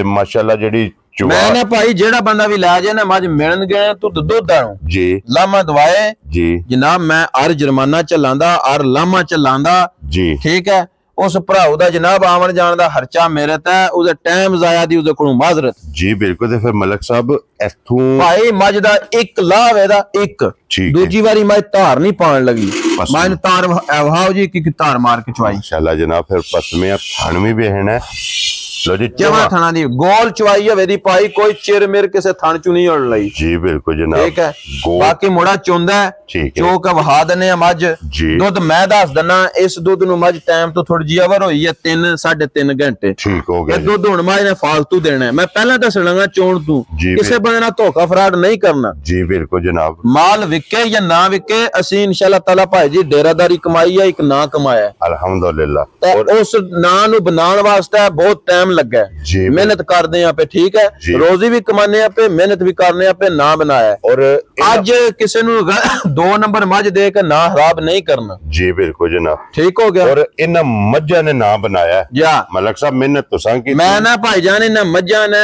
ਮਾਸ਼ਾਅੱਲਾ ਜਿਹੜੀ ਮੈਂ ਨਾ ਭਾਈ ਜਿਹੜਾ ਬੰਦਾ ਵੀ ਲੈ ਜਾਏ ਨਾ ਮੱਝ ਮਿਲਣ ਗਏ ਤੂੰ ਦੁੱਧ ਆਣੋ ਜੀ ਲਾਮਾ ਦਵਾਏ ਜੀ ਜਨਾਬ, ਮੈਂ ਅਰ ਜੁਰਮਾਨਾ ਚਲਾਂਦਾ ਅਰ ਲਾਮਾ ਚਲਾਂਦਾ ਜੀ, ਠੀਕ ਹੈ। ਉਸ ਭਰਾਉ ਦਾ ਜਨਾਬ ਆਵਣ ਜਾਣ ਦਾ ਖਰਚਾ ਮੇਰੇ ਤੇ, ਉਹਦੇ ਟਾਈਮ ਜ਼ਾਇਆ ਦੀ ਉਹਦੇ ਕੋਲੋਂ ਮਾਜ਼ਰਤ ਜੀ ਬਿਲਕੁਲ। ਤੇ ਫਿਰ ਮਲਕ ਸਾਹਿਬ ਇਥੋਂ ਭਾਈ ਮੱਝ ਦਾ ਇੱਕ ਲਾਭ ਇਹਦਾ ਇੱਕ, ਦੂਜੀ ਵਾਰੀ ਮੱਝ ਧਾਰ ਨਹੀਂ ਪਾਣ ਲੱਗੀ, ਮੈਂ ਧਾਰ ਵਹਾਓ ਜੀ ਕਿ ਧਾਰ ਮਾਰ ਕੇ ਚਵਾਈ ਇੰਸ਼ਾਅੱਲਾ ਜਨਾਬ। ਫਿਰ ਪਸਮੇ ਥਣ ਵੀ ਵੇਖਣਾ, ਲੋ ਜੀ ਚਵਾ ਥਣਾ ਦੀ ਗੋਲ ਚਵਾਈ ਹੋਵੇ ਦੀ ਭਾਈ, ਕੋਈ ਚਿਰ ਮਿਰ ਕਿਸੇ ਥਣ ਚੋਂ ਨਹੀਂ ਹੋਣ ਲਈ ਜੀ ਬਿਲਕੁਲ ਜਨਾਬ, ਠੀਕ ਹੈ। ਬਾਕੀ ਮੁੜਾ ਚੁੰਦਾ ਜੋ ਕਿ ਵਹਾ ਦਨੇ ਆ ਮੱਝ, ਦੁੱਧ ਮੈਂ ਦੱਸ ਦਨਾ, ਇਸ ਦੁੱਧ ਨੂੰ ਮੱਝ ਟਾਈਮ ਤੋਂ ਥੋੜੀ ਜਿਹੀ ਅਵਰ ਹੋਈ ਹੈ 3 3.5 ਘੰਟੇ, ਠੀਕ ਹੋ ਗਿਆ। ਇਹ ਦੁੱਧ ਹੁਣ ਮੱਝ ਨੇ ਫਾਲਤੂ ਦੇਣਾ, ਮੈਂ ਪਹਿਲਾਂ ਦੱਸਣਾਗਾ ਚੋਣ ਤੂੰ ਕਿਸੇ ਬੰਦੇ ਨਾਲ ਧੋਖਾ ਫਰਾਡ ਨਹੀਂ ਕਰਨਾ ਜੀ ਬਿਲਕੁਲ ਜਨਾਬ। ਮਾਲ ਵਿਕੇ ਜਾਂ ਨਾ ਵਿਕੇ, ਅਸੀਂ ਇਨਸ਼ਾਅੱਲਾ ਤਾਲਾ ਭਾਈ ਜੀ ਡੇਰਾਦਾਰੀ ਕਮਾਈ ਹੈ, ਇੱਕ ਨਾ ਕਮਾਇਆ ਅਲਹਮਦੁਲਿਲਾ, ਉਸ ਨਾਂ ਨੂੰ ਬਣਾਉਣ ਵਾਸਤੇ ਬਹੁਤ ਟਾਈਮ ਲੱਗਾ, ਮਿਹਨਤ ਕਰਦੇ ਆ ਪੇ, ਠੀਕ ਹੈ, ਰੋਜ਼ੀ ਵੀ ਕਮਾਨੇ ਆ ਪੇ, ਮਿਹਨਤ ਵੀ ਕਰਨੇ ਆ ਪੇ, ਨਾ ਬਣਾਇਆ। ਔਰ ਅੱਜ ਕਿਸੇ ਨੂੰ 2 ਨੰਬਰ ਮੱਝ ਦੇ ਕੇ ਨਾ ਖਰਾਬ ਨਹੀਂ ਕਰਨਾ ਜੀ ਬਿਲਕੁਲ ਜਨਾਬ, ਠੀਕ ਹੋ ਗਿਆ। ਔਰ ਇਹਨਾਂ ਮੱਝਾਂ ਨੇ ਨਾ ਬਣਾਇਆ ਮਲਕ ਸਾਹਿਬ, ਮਿਹਨਤ ਤੁਸਾਂ ਕੀਤੀ, ਮੈਂ ਨਾ ਭਾਈ ਜਾਨ ਇਹਨਾਂ ਮੱਝਾਂ ਨੇ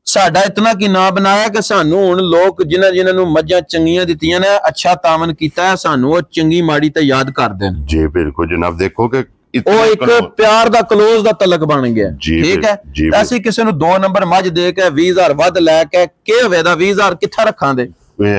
ਸਾਡਾ ਇਤਨਾ ਕੀ ਨਾ ਬਣਾਇਆ ਕਿ ਸਾਨੂੰ ਹੁਣ ਲੋਕ ਜਿਨ੍ਹਾਂ ਨੂੰ ਮੱਝਾਂ ਚੰਗੀਆਂ ਦਿੱਤੀਆਂ ਨੇ, ਅੱਛਾ ਤਾਮਨ ਕੀਤਾ, ਸਾਨੂੰ ਉਹ ਚੰਗੀ ਮਾੜੀ ਤੇ ਯਾਦ ਕਰਦੇ ਨੇ ਜੀ ਬਿਲਕੁਲ ਜਨਾਬ। ਦੇਖੋ ਕਿ ਉਹ ਇੱਕ ਪਿਆਰ ਦਾ ਕਲੋਜ਼ ਦਾ ਤਲਕ ਬਣ ਗਿਆ, ਠੀਕ ਹੈ। ਅਸੀਂ ਕਿਸੇ ਨੂੰ 2 ਨੰਬਰ ਮੱਝ ਦੇ ਕੇ 20,000 ਵੱਧ ਲੈ ਕੇ ਕੀ ਹੋਵੇ ਦਾ 20,000 ਕਿੱਥੇ ਰੱਖਾਂਦੇ,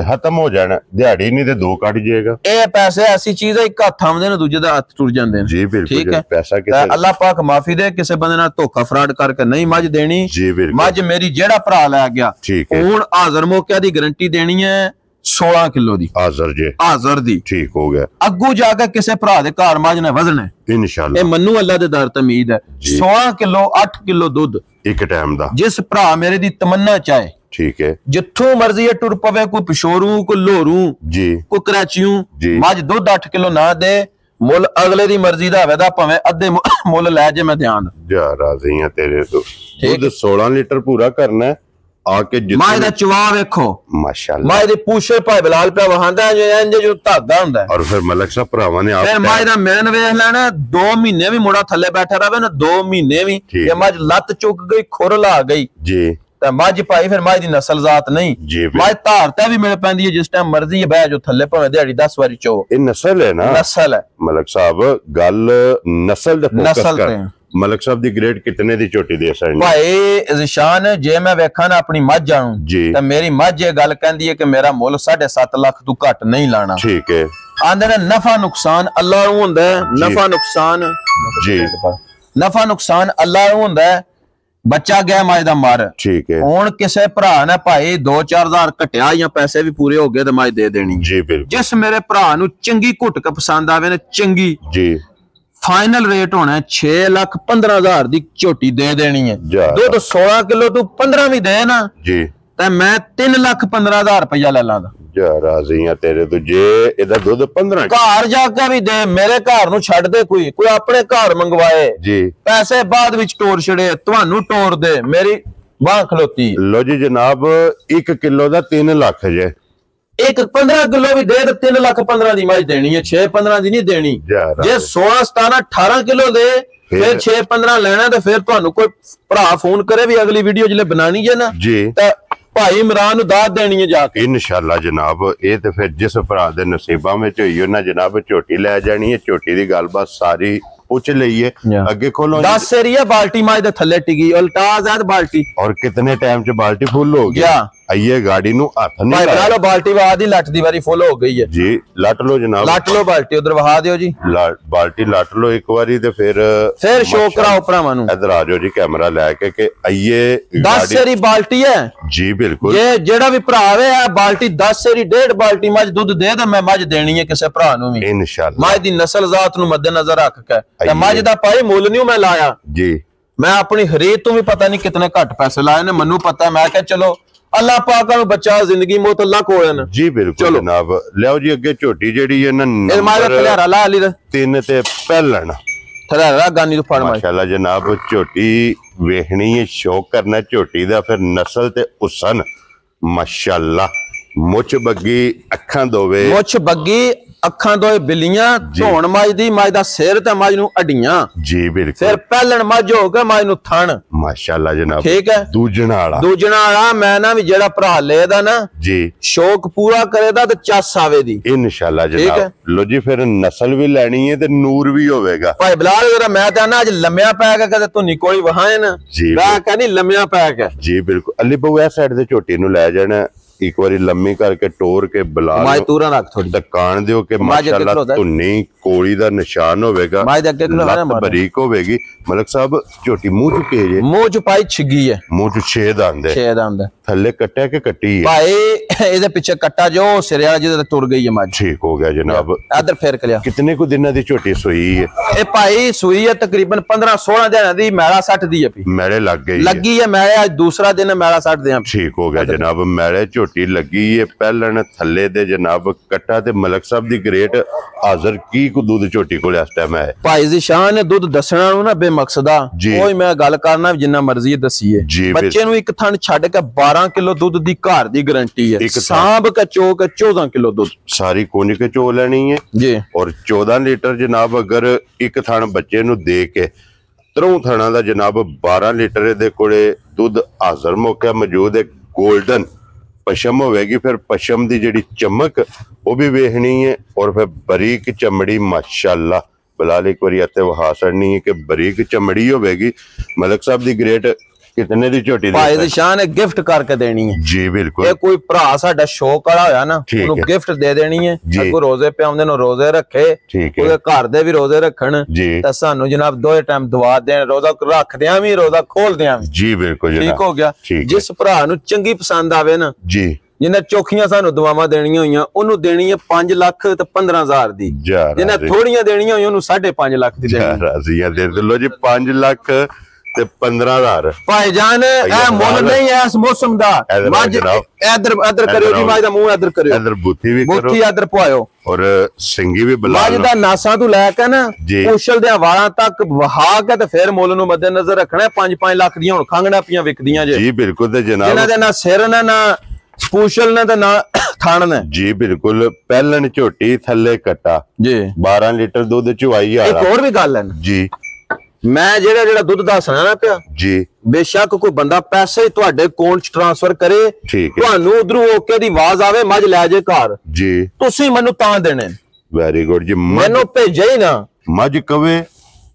ਖਤਮ ਹੋ ਜਾਣਾ, ਦਿਹਾੜੀ ਨਹੀਂ ਤੇ 2 ਕੱਢ ਜਾਏਗਾ। ਇਹ ਪੈਸੇ ਐਸੀ ਚੀਜ਼ ਹੈ, ਇੱਕ ਹੱਥ ਆਉਂਦੇ ਨੇ ਦੂਜੇ ਦਾ ਹੱਥ ਟੁੱਟ ਜਾਂਦੇ ਨੇ ਜੀ ਬਿਲਕੁਲ, ਠੀਕ ਹੈ। ਪੈਸਾ ਕਿਤੇ ਅੱਲਾਹ ਪਾਕ ਮਾਫੀ ਦੇ, ਕਿਸੇ ਬੰਦੇ ਨਾਲ ਧੋਖਾ ਫਰਾਡ ਕਰਕੇ ਨਹੀਂ ਮੱਝ ਦੇਣੀ ਜੀ ਬਿਲਕੁਲ। ਮੱਝ ਮੇਰੀ ਜਿਹੜਾ ਭਰਾ ਲੈ ਗਿਆ ਹੁਣ ਹਾਜ਼ਰ ਮੌਕਿਆਂ ਦੀ ਗਾਰੰਟੀ ਦੇਣੀ ਹੈ, 16 ਕਿਲੋ ਦੀ ਹਾਜ਼ਰ ਜੇ ਹਾਜ਼ਰ ਦੀ ਠੀਕ ਹੋ ਗਿਆ ਅੱਗੂ ਜਾ ਕੇ ਕਿਸੇ ਭਰਾ ਦੇ ਘਰ ਮੱਝ ਨੇ ਵਧਣਾ ਇਨਸ਼ਾਅੱਲਾ ਇਹ ਮੰਨੂ ਅੱਲਾ ਦੇ ਦਰ ਤੇ ਉਮੀਦ ਹੈ 16 ਕਿਲੋ 8 ਕਿਲੋ ਦੁੱਧ ਇੱਕ ਟਾਈਮ ਦਾ ਜਿਸ ਭਰਾ ਮੇਰੇ ਦੀ ਤਮੰਨਾ ਚਾਹੇ ਠੀਕ ਹੈ ਜਿੱਥੋਂ ਮਰਜ਼ੀ ਟੁਰ ਪਵੇ ਕੋਈ ਪਿਸ਼ੋਰੂ ਕੋਈ ਲੋਰੂ ਜੀ ਕੋਈ ਕਰਾਚੀਓ ਮੱਝ ਦੁੱਧ 8 ਕਿਲੋ ਨਾ ਦੇ ਮੁੱਲ ਅਗਲੇ ਦੀ ਮਰਜ਼ੀ ਦਾ ਹੋਵੇ ਦਾ ਭਾਵੇਂ ਅੱਧੇ ਮੁੱਲ ਲੈ ਜੇ ਮੈਂ ਧਿਆਨ ਜਾ ਰਾਜ਼ੀ ਆ ਤੇਰੇ ਤੋਂ ਦੁੱਧ 16 ਲੀਟਰ ਪੂਰਾ ਕਰਨਾ ਆ ਕੇ ਮਾਂ ਦਾ ਚਵਾ ਵੇਖੋ ਮਾਸ਼ਾਅੱਲਾ ਮਾਂ ਦੇ ਪੂਛੇ ਭਾਈ ਬਿਲਾਲ ਪਿਆ ਵਹਾਂਦਾ ਜੋ ਧਾਗਾ ਹੁੰਦਾ ਔਰ ਫਿਰ ਮਲਕ ਸਾਹਿਬ ਭਰਾਵਾਂ ਨੇ ਫਿਰ ਮਾਂ ਦਾ ਮੈਨ ਵੇਖ ਲੈਣਾ 2 ਮਹੀਨੇ ਵੀ ਮੁੰਡਾ ਥੱਲੇ ਬੈਠਾ ਰਵੇ ਨਾ 2 ਮਹੀਨੇ ਵੀ ਇਹ ਮੱਝ ਲੱਤ ਚੁੱਕ ਗਈ ਖੁਰ ਲਾ ਗਈ ਜੀ ਤਾਂ ਮੱਝ ਭਾਈ ਫਿਰ ਮੱਝ ਦੀ ਨਸਲ ਜ਼ਾਤ ਨਹੀਂ ਮੱਝ ਧਾਰ ਤੇ ਵੀ ਮਿਲ ਪੈਂਦੀ ਹੈ ਜਿਸ ਟਾਈਮ ਮਰਜ਼ੀ ਹੈ ਬਹਿ ਜੋ ਥੱਲੇ ਭਾਵੇਂ ਦਿਹਾੜੀ 10 ਵਾਰੀ ਚੋ ਇਹ ਨਸਲ ਹੈ ਨਾ ਨਸਲ ਹੈ ਮਲਕ ਸਾਹਿਬ ਗੱਲ ਨਸਲ ਦੇ ਫੋਕਸ ਕਰ ਮਲਕ ਸਾਹਿਬ ਦੀ ਗ੍ਰੇਡ ਕਿਤਨੇ ਦੀ ਝੋਟੀ ਦੇ ਸਕਦੀ ਭਾਈ ਜ਼ਿਸ਼ਾਨ ਜੇ ਮੈਂ ਵੇਖਾਂ ਨਾ ਆਪਣੀ ਮੱਝ ਆਉਂ ਤਾਂ ਮੇਰੀ ਮੱਝ ਇਹ ਗੱਲ ਕਹਿੰਦੀ ਹੈ ਕਿ ਮੇਰਾ ਮੁੱਲ 7.5 ਲੱਖ ਤੋਂ ਘੱਟ ਨਹੀਂ ਲਾਣਾ ਠੀਕ ਹੈ ਆਂਦੇ ਨੇ ਨਫਾ ਨੁਕਸਾਨ ਅੱਲਾ ਨੂੰ ਹੁੰਦਾ ਹੈ ਨਫਾ ਨੁਕਸਾਨ ਜੀ ਨਫਾ ਨੁਕਸਾਨ ਅੱਲਾ ਨੂੰ ਹੁੰਦਾ ਹੈ ਬੱਚਾ ਗਿਆ ਮੱਝ ਦਾ ਮਰ ਠੀਕ ਹੈ ਹੁਣ ਕਿਸੇ ਭਰਾ ਨੇ ਭਾਈ 2-4000 ਘਟਿਆ ਜਾਂ ਪੈਸੇ ਵੀ ਪੂਰੇ ਹੋ ਗਏ ਤੇ ਮੱਝ ਦੇ ਦੇਣੀ ਜੀ ਬਿਲਕੁਲ ਜਿਸ ਮੇਰੇ ਭਰਾ ਨੂੰ ਚੰਗੀ ਘੁੱਟ ਕੇ ਪਸੰਦ ਆਵੇ ਨੇ ਚੰਗੀ ਜੀ ਫਾਈਨਲ ਰੇਟ ਹੋਣਾ 6,15,000 ਦੀ ਝੋਟੀ ਦੇ ਦੇਣੀ ਹੈ ਦੁੱਧ 16 ਕਿਲੋ ਤੂੰ 15 ਵੀ ਦੇ ਨਾ ਜੀ ਤੇ ਮੈਂ 3,15,000 ਰੁਪਇਆ ਲੈ ਲਾਂਗਾ ਜਾ ਰਾਜ਼ੀ ਆ ਤੇਰੇ ਤੋਂ ਜੇ ਇਹਦਾ ਦੁੱਧ 15 ਘਰ ਜਾ ਕੇ ਵੀ ਦੇ ਮੇਰੇ ਘਰ ਨੂੰ ਛੱਡ ਦੇ ਕੋਈ ਆਪਣੇ ਘਰ ਮੰਗਵਾਏ ਜੀ ਪੈਸੇ ਬਾਅਦ ਵਿੱਚ ਟੋਰ ਛੜੇ ਤੁਹਾਨੂੰ ਟੋਰ ਦੇ ਮੇਰੀ ਬਾਹ ਖਲੋਤੀ ਲੋ ਜੀ ਜਨਾਬ 1 ਕਿਲੋ ਦਾ 3 ਲੱਖ ਜੇ ਇੱਕ 15 ਕਿਲੋ ਵੀ ਦੇ ਤੇ 3,15,000 ਦੀ ਮੱਝ ਦੇਣੀ ਹੈ 6-15 ਦੀ ਨਹੀਂ ਦੇਣੀ ਜੇ 16-17-18 ਕਿਲੋ ਦੇ ਫਿਰ 6-15 ਲੈਣਾ ਤੇ ਫਿਰ ਤੁਹਾਨੂੰ ਕੋਈ ਭਰਾ ਫੋਨ ਕਰੇ ਵੀ ਅਗਲੀ ਵੀਡੀਓ ਜਿਹੜੇ ਬਣਾਣੀ ਹੈ ਨਾ ਜੀ ਤਾਂ ਭਾਈ ਇਮਰਾਨ ਨੂੰ ਦਾਤ ਦੇਣੀ ਹੈ ਜਾ ਕੇ ਇਨਸ਼ਾਅੱਲਾ ਜਨਾਬ ਇਹ ਤੇ ਫਿਰ ਜਿਸ ਭਰਾ ਦੇ ਨਸੀਬਾਂ ਵਿੱਚ ਹੋਈ ਉਹਨਾਂ ਜਨਾਬ ਝੋਟੀ ਲੈ ਜਾਣੀ ਹੈ ਝੋਟੀ ਦੀ ਗੱਲਬਾਤ ਸਾਰੀ पूछ लीए अगे खोलो 10 एरिया बाल्टी माज दे थल्ले टिकी उल्टा आजाद बाल्टी और कितने टाइम च बाल्टी फुल हो गई आइए गाड़ी नु हाथ नहीं भाई लो बाल्टी वहा दी लट दी बारी फुल हो गई है जी लट लो जनाब लट लो बाल्टी उधर वहा दियो जी बाल्टी लट लो एक बारी ते फिर शो कराओ भरावां नु इधर आ जाओ जी कैमरा लेके के आइए 10 एरी बाल्टी है जी बिल्कुल ये जेड़ा भी भरा वे है बाल्टी 10 एरी 1.5 बाल्टी मज दूध दे ते मैं मज देनी है किसी भरा नु भी इंशाल्लाह मज दी नस्ल जात नु मद्देनजर रख के ते मज दा भाई मुल नहीं मैं लाया जी मैं अपनी खरीद तो भी पता नहीं कितने घट पैसे लाए ने मनु पता मैं कह चलो अल्लाह पाक नु बच्चा जिंदगी मौत अल्लाह कोल है जी बिल्कुल जनाब लियो जी अगे झोटी जेडी है ना ए मारा खलियारा ला ली 3 ते पहलन खलियारा गानी तो फड़ माशाल्लाह जनाब झोटी वेखनी है शौक करना झोटी दा फिर नस्ल ते हुसन माशाल्लाह मुछ बग्गी अखां दोवे मुछ बग्गी ਅੱਖਾਂ ਦੋਏ ਬਿੱਲੀਆਂ ਧੋਣ ਮੱਝ ਦੀ ਮੱਝ ਦਾ ਸਿਰ ਤੇ ਮੱਝ ਨੂੰ ਅੱਡੀਆਂ ਜੀ ਬਿਲਕੁਲ ਫਿਰ ਪਹਿਲਣ ਮੱਝ ਹੋ ਕੇ ਮੱਝ ਨੂੰ ਥਣ ਮਾਸ਼ਾਅੱਲਾ ਜਨਾਬ ਠੀਕ ਹੈ ਦੂਜਣਾ ਵਾਲਾ ਮੈਂ ਨਾ ਵੀ ਜਿਹੜਾ ਭਰਾ ਲੇਦਾ ਨਾ ਜੀ ਸ਼ੌਕ ਪੂਰਾ ਕਰੇਦਾ ਤੇ ਚੱਸ ਆਵੇ ਦੀ ਇਨਸ਼ਾਅੱਲਾ ਜਨਾਬ ਲੋ ਜੀ ਫਿਰ ਨਸਲ ਵੀ ਲੈਣੀ ਹੈ ਤੇ ਨੂਰ ਵੀ ਹੋਵੇਗਾ ਭਾਈ ਬਲਾਲ ਜਰਾ ਮੈਂ ਤਾਂ ਨਾ ਅੱਜ ਲੰਮਿਆ ਪੈ ਕੇ ਕਦੇ ਤੂੰ ਨਹੀਂ ਕੋਈ ਵਹਾਏ ਨਾ ਮੈਂ ਕਹਿੰਦੀ ਲੰਮਿਆ ਪੈ ਕੇ ਜੀ ਬਿਲਕੁਲ ਅਲੀ ਬਹੂ ਇਸ ਸਾਈਡ ਤੇ ਝੋਟੀ ਨੂੰ ਲੈ ਜਾਣਾ एक बारी लम्मी करके टोर के बुला कान दियो के माशाल्लाह धुन्नी कोड़ी दा निशान होवेगा लत बारीक होवेगी मलिक साहब झोटी मुंह च के जे मुंह च पाई छिगी है मुंह च 6 दंद थल्ले कट्टा के कट्टी है भाई ਇਹਦੇ ਪਿੱਛੇ ਕੱਟਾ ਜੋ ਸਿਰੇ ਵਾਲਾ ਜਿਹਦੇ ਤੇ ਤੁਰ ਗਈ ਹੈ ਮੱਝ ਠੀਕ ਹੋ ਗਿਆ ਜਨਾਬ ਇਧਰ ਫੇਰ ਕਲਿਆ ਕਿੰਨੇ ਕੁ ਦਿਨਾਂ ਦੀ ਝੋਟੀ ਸੂਈ ਹੈ ਇਹ ਭਾਈ ਸੂਈ ਹੈ ਤਕਰੀਬਨ 15-16 ਦਿਨਾਂ ਦੀ ਮੈਲਾ 60 ਦੀ ਹੈ ਪੀ ਮੈਲੇ ਲੱਗੀ ਹੈ ਮੈਲੇ ਅੱਜ ਦੂਸਰਾ ਦਿਨ ਮੈਲਾ 60 ਦੇ ਠੀਕ ਹੋ ਗਿਆ ਜਨਾਬ ਮੈਲੇ ਝੋਟੀ ਲੱਗੀ ਹੈ ਪਹਿਲਣ ਥੱਲੇ ਦੇ ਜਨਾਬ ਕੱਟਾ ਤੇ ਮਲਕ ਸਾਹਿਬ ਦੀ ਗ੍ਰੇਟ ਹਾਜ਼ਰ ਕੀ ਕੋ ਦੁੱਧ ਝੋਟੀ ਕੋਲ ਇਸ ਟਾਈਮ ਹੈ ਭਾਈ ਜ਼ਿਸ਼ਾਨ ਨੇ ਦੁੱਧ ਦੱਸਣਾ ਨੂੰ ਨਾ ਬੇਮਕਸਦਾ ਕੋਈ ਮੈਂ ਗੱਲ ਕਰਨਾ ਜਿੰਨਾ ਮਰਜ਼ੀ ਦਸੀਏ ਬੱਚੇ ਨੂੰ ਇੱਕ ਥਣ ਛੱਡ ਕੇ 12 ਕਿਲੋ ਦੁੱਧ ਦੀ ਘਰ ਦੀ ਗਾਰੰਟੀ ਹੈ सांब का चोक 14 किलो दूध सारी कोनी के चो लेनी है जी और 14 लीटर जनाब अगर एक थान बच्चे नु दे के 3 थाना दा जनाब 12 लीटर दे कोले दूध हाजिर मौका मौजूद है गोल्डन पशम होगी फिर पशम दी जेडी चमक वो भी वेखनी है और फिर बारीक चमड़ी माशाल्लाह बलाल एक बारी आते वहा सड़नी है कि बारीक चमड़ी होगी मलिक साहब दी ग्रेट कितने दी झोटी भाई दी गिफ्ट करके देनी है जी बिल्कुल ये कोई भरा साडा शौक वाला होया ना उन्हें गिफ्ट दे देनी है अगो रोजे पे आउंदे नो रोजे रखे ओदे घर दे भी रोजे रखण ते सानू जनाब दो टाइम दुआ देन रोजा रखदियां भी रोजा खोलदियां भी जी बिल्कुल ठीक हो गया जिस भरा नु चंगी पसंद आवे ना जी ਜਿਹਨੇ ਚੋਖੀਆਂ ਸਾਨੂੰ ਦੁਆਵਾਂ ਦੇਣੀਆਂ ਹੋਈਆਂ ਉਹਨੂੰ ਦੇਣੀ ਹੈ 5 ਲੱਖ ਤੇ 15,000 ਦੀ, ਜਿਹਨੇ ਥੋੜੀਆਂ ਦੇਣੀਆਂ ਹੋਈਆਂ ਉਹਨੂੰ 5.5 ਲੱਖ ਦੀ ਦੇਣੀ। ਰਾਜ਼ੀਆਂ ਦੇ ਦਿਲੋ ਜੀ 5 ਲੱਖ ਤੇ 15,000 ਭਾਈਜਾਨ ਇਹ ਮੁੱਲ ਨਹੀਂ ਹੈ ਇਸ ਮੌਸਮ ਦਾ। ਮੱਝ ਇਧਰ ਕਰਿਓ ਜੀ, ਮੱਝ ਦਾ ਮੂੰਹ ਇਧਰ ਕਰਿਓ, ਇਧਰ ਬੂਥੀ ਵੀ ਕਰੋ, ਬੂਥੀ ਇਧਰ ਪਵਾਇਓ ਔਰ ਸਿੰਗੀ ਵੀ ਬੁਲਾ ਮੱਝ ਦਾ ਨਾਸਾਂ ਤੋਂ ਲੈ ਕੇ ਨਾ ਪੁੱਛਲ ਦੇ ਵਾਲਾਂ ਤੱਕ ਵਹਾ ਕੇ ਤੇ ਫਿਰ ਮੁੱਲ ਨੂੰ ਮੱਦੇ ਨਜ਼ਰ ਰੱਖਣਾ। 5-5 ਲੱਖ ਦੀਆਂ ਹੁਣ ਖੰਗਣਾ ਪਈਆਂ ਵਿਕਦੀਆਂ ਜੇ ਜੀ। ਬਿਲਕੁਲ ਤੇ ਜਨਾਬ ਇਹਨਾਂ ਦੇ ਨਾ ਸਿਰ ਨਾ ਪੁੱਛਲ ਨੇ ਤੇ ਨਾ ਥਣ ਨੇ ਜੀ। ਬਿਲਕੁਲ ਪਹਿਲਣ ਝੋਟੀ ਥੱਲੇ ਕੱਟਾ ਜੀ, 12 ਲੀਟਰ ਦੁੱਧ ਚੁਆਈ ਆ। ਇੱਕ ਹੋਰ ਵੀ ਗੱਲ ਹੈ ਜੀ, ਮੈਂ ਜਿਹੜਾ ਦੁੱਧ ਦੱਸਣਾ ਨਾ ਪਿਆ ਜੀ, ਬੇਸ਼ੱਕ ਕੋਈ ਬੰਦਾ ਪੈਸੇ ਤੁਹਾਡੇ ਅਕਾਊਂਟ ਚ ਟ੍ਰਾਂਸਫਰ ਕਰੇ, ਤੁਹਾਨੂੰ ਉਧਰੋਂ ਓਕੇ ਦੀ ਆਵਾਜ਼ ਆਵੇ ਮੱਝ ਲੈ ਜੇ ਘਰ ਜੀ, ਤੁਸੀਂ ਮੈਨੂੰ ਤਾਂ ਦੇਣੇ। ਵੈਰੀ ਗੁੱਡ ਜੀ। ਮੈਨੂੰ ਭੇਜੇ ਹੀ ਨਾ, ਮੱਝ ਕਵੇ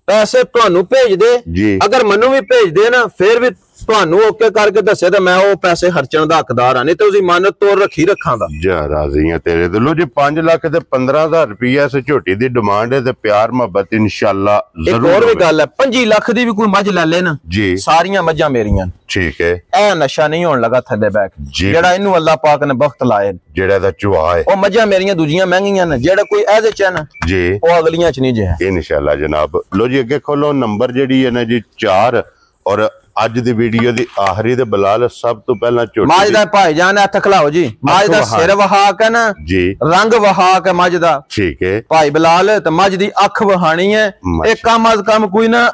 ਪੈਸੇ ਤੁਹਾਨੂੰ ਭੇਜ ਦੇ, ਅਗਰ ਮੈਨੂੰ ਵੀ ਭੇਜ ਦੇ ਨਾ ਫਿਰ ਵੀ ਤੁਹਾਨੂੰ ਓਕੇ ਕਰਕੇ ਦੱਸੇ ਤਾਂ ਮੈਂ ਉਹ ਪੈਸੇ ਖਰਚਣ ਦਾ ਹੱਕਦਾਰ ਆ, ਨਹੀਂ ਤੇ ਤੁਸੀਂ ਮਨ ਤੋਰ ਰੱਖੀ ਰੱਖਾਂਗਾ। ਜਾ ਰਾਜ਼ੀਆਂ ਤੇਰੇ ਦਿਲੋਂ ਜੀ। 5 ਲੱਖ ਤੇ 15,000 ਰੁਪਇਆ ਇਸ ਝੋਟੀ ਦੀ ਡਿਮਾਂਡ ਹੈ ਤੇ ਪਿਆਰ ਮੁਹੱਬਤ ਇਨਸ਼ਾਅੱਲਾ ਜ਼ਰੂਰ। ਇੱਕ ਹੋਰ ਵੀ ਗੱਲ ਹੈ, 25 ਲੱਖ ਦੀ ਵੀ ਕੋਈ ਮੱਝ ਲੈ ਲੈ ਨਾ ਜੀ, ਸਾਰੀਆਂ ਮੱਝਾਂ ਮੇਰੀਆਂ। ਠੀਕ ਹੈ, ਇਹ ਨਸ਼ਾ ਨਹੀਂ ਹੋਣ ਲੱਗਾ ਥੱਲੇ ਬੈਠ ਜਿਹੜਾ ਇਹਨੂੰ ਅੱਲਾਹ ਪਾਕ ਨੇ ਬਖਤ ਲਾਏ, ਜਿਹੜਾ ਦਾ ਚੁਆ ਹੈ। ਉਹ ਮੱਝਾਂ ਮੇਰੀਆਂ ਦੂਜੀਆਂ ਮਹਿੰਗੀਆਂ ਨੇ, ਜਿਹੜਾ ਕੋਈ ਇਹਦੇ ਚ ਹੈ ਨਾ ਜੀ ਉਹ ਅਗਲੀਆਂ ਚ ਨਹੀਂ ਜੇ। ਇਨਸ਼ਾਅੱਲਾ ਜਨਾਬ। ਲੋ ਜੀ ਅੱਗੇ ਖੋਲੋ ਨੰਬਰ ਜਿਹੜੀ ਹੈ ਨਾ ਜੀ 4 ਔਰ ਅੱਜ ਦੀ ਵੀਡੀਓ ਦੀ ਆਖਰੀ ਤੇ ਬਲਾਲ ਸਭ ਤੋਂ ਪਹਿਲਾਂ ਝੋਟੀ ਮੱਝ ਦਾ ਭਾਈਜਾਨ ਹੱਥ ਖਲਾਓ ਜੀ, ਮੱਝ ਦਾ ਸਿਰ ਵਹਾ ਕੇ ਨਾ ਜੀ, ਰੰਗ ਵਹਾ ਕੇ ਮੱਝ ਦਾ, ਠੀਕ ਹੈ ਭਾਈ ਬਲਾਲ, ਤੇ ਮੱਝ ਦੀ ਅੱਖ ਵਹਾਣੀ ਹੈ। ਇਹ ਕਮ ਅਜ਼ ਕਮ ਕੋਈ ਨਾ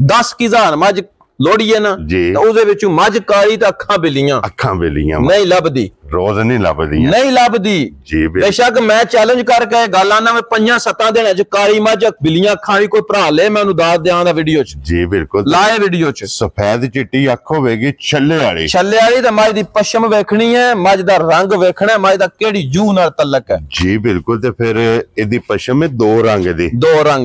10,000 ਮੱਝ ਲੋੜੀਏ ਨਾ ਤੇ ਉਹਦੇ ਵਿੱਚੋਂ ਮੱਝ ਕਾਲੀ ਤੇ ਅੱਖਾਂ ਬਿੱਲੀਆਂ ਨਹੀਂ ਲੱਭਦੀ, ਰੋਜ਼ ਨਹੀਂ ਲੱਭਦੀਆਂ, ਨਹੀਂ ਲੱਭਦੀ ਜੀ। ਬੇਸ਼ੱਕ ਮੈਂ ਚੈਲੰਜ ਕਰਕੇ ਗੱਲ ਆਣਾ ਮੈਂ 5-7 ਦਿਨਾਂ ਚ ਕਾਲੀ ਮੱਝ ਬਿੱਲੀਆਂ ਅੱਖਾਂ ਵੀ ਕੋਈ ਭਰਾ ਲੈ ਮੈਂ ਉਹਨੂੰ ਦੱਸ ਦਿਆਂਗਾ ਵੀਡੀਓ ਚ ਜੀ। ਬਿਲਕੁਲ ਲਾਏ ਵੀਡੀਓ ਚ। ਸਫੈਦ ਚਿੱਟੀ ਅੱਖ ਹੋਵੇਗੀ ਛੱਲੇ ਵਾਲੀ ਤੇ ਮੱਝ ਦੀ ਪਸ਼ਮ ਵੇਖਣੀ ਹੈ, ਮੱਝ ਦਾ ਰੰਗ ਵੇਖਣਾ, ਮੱਝ ਦਾ ਕਿਹੜੀ ਜੂਹ ਨਾਲ ਤਲਕ ਹੈ ਜੀ। ਬਿਲਕੁਲ ਤੇ ਫਿਰ ਇਹਦੀ ਪਸ਼ਮ ਹੈ 2 ਰੰਗ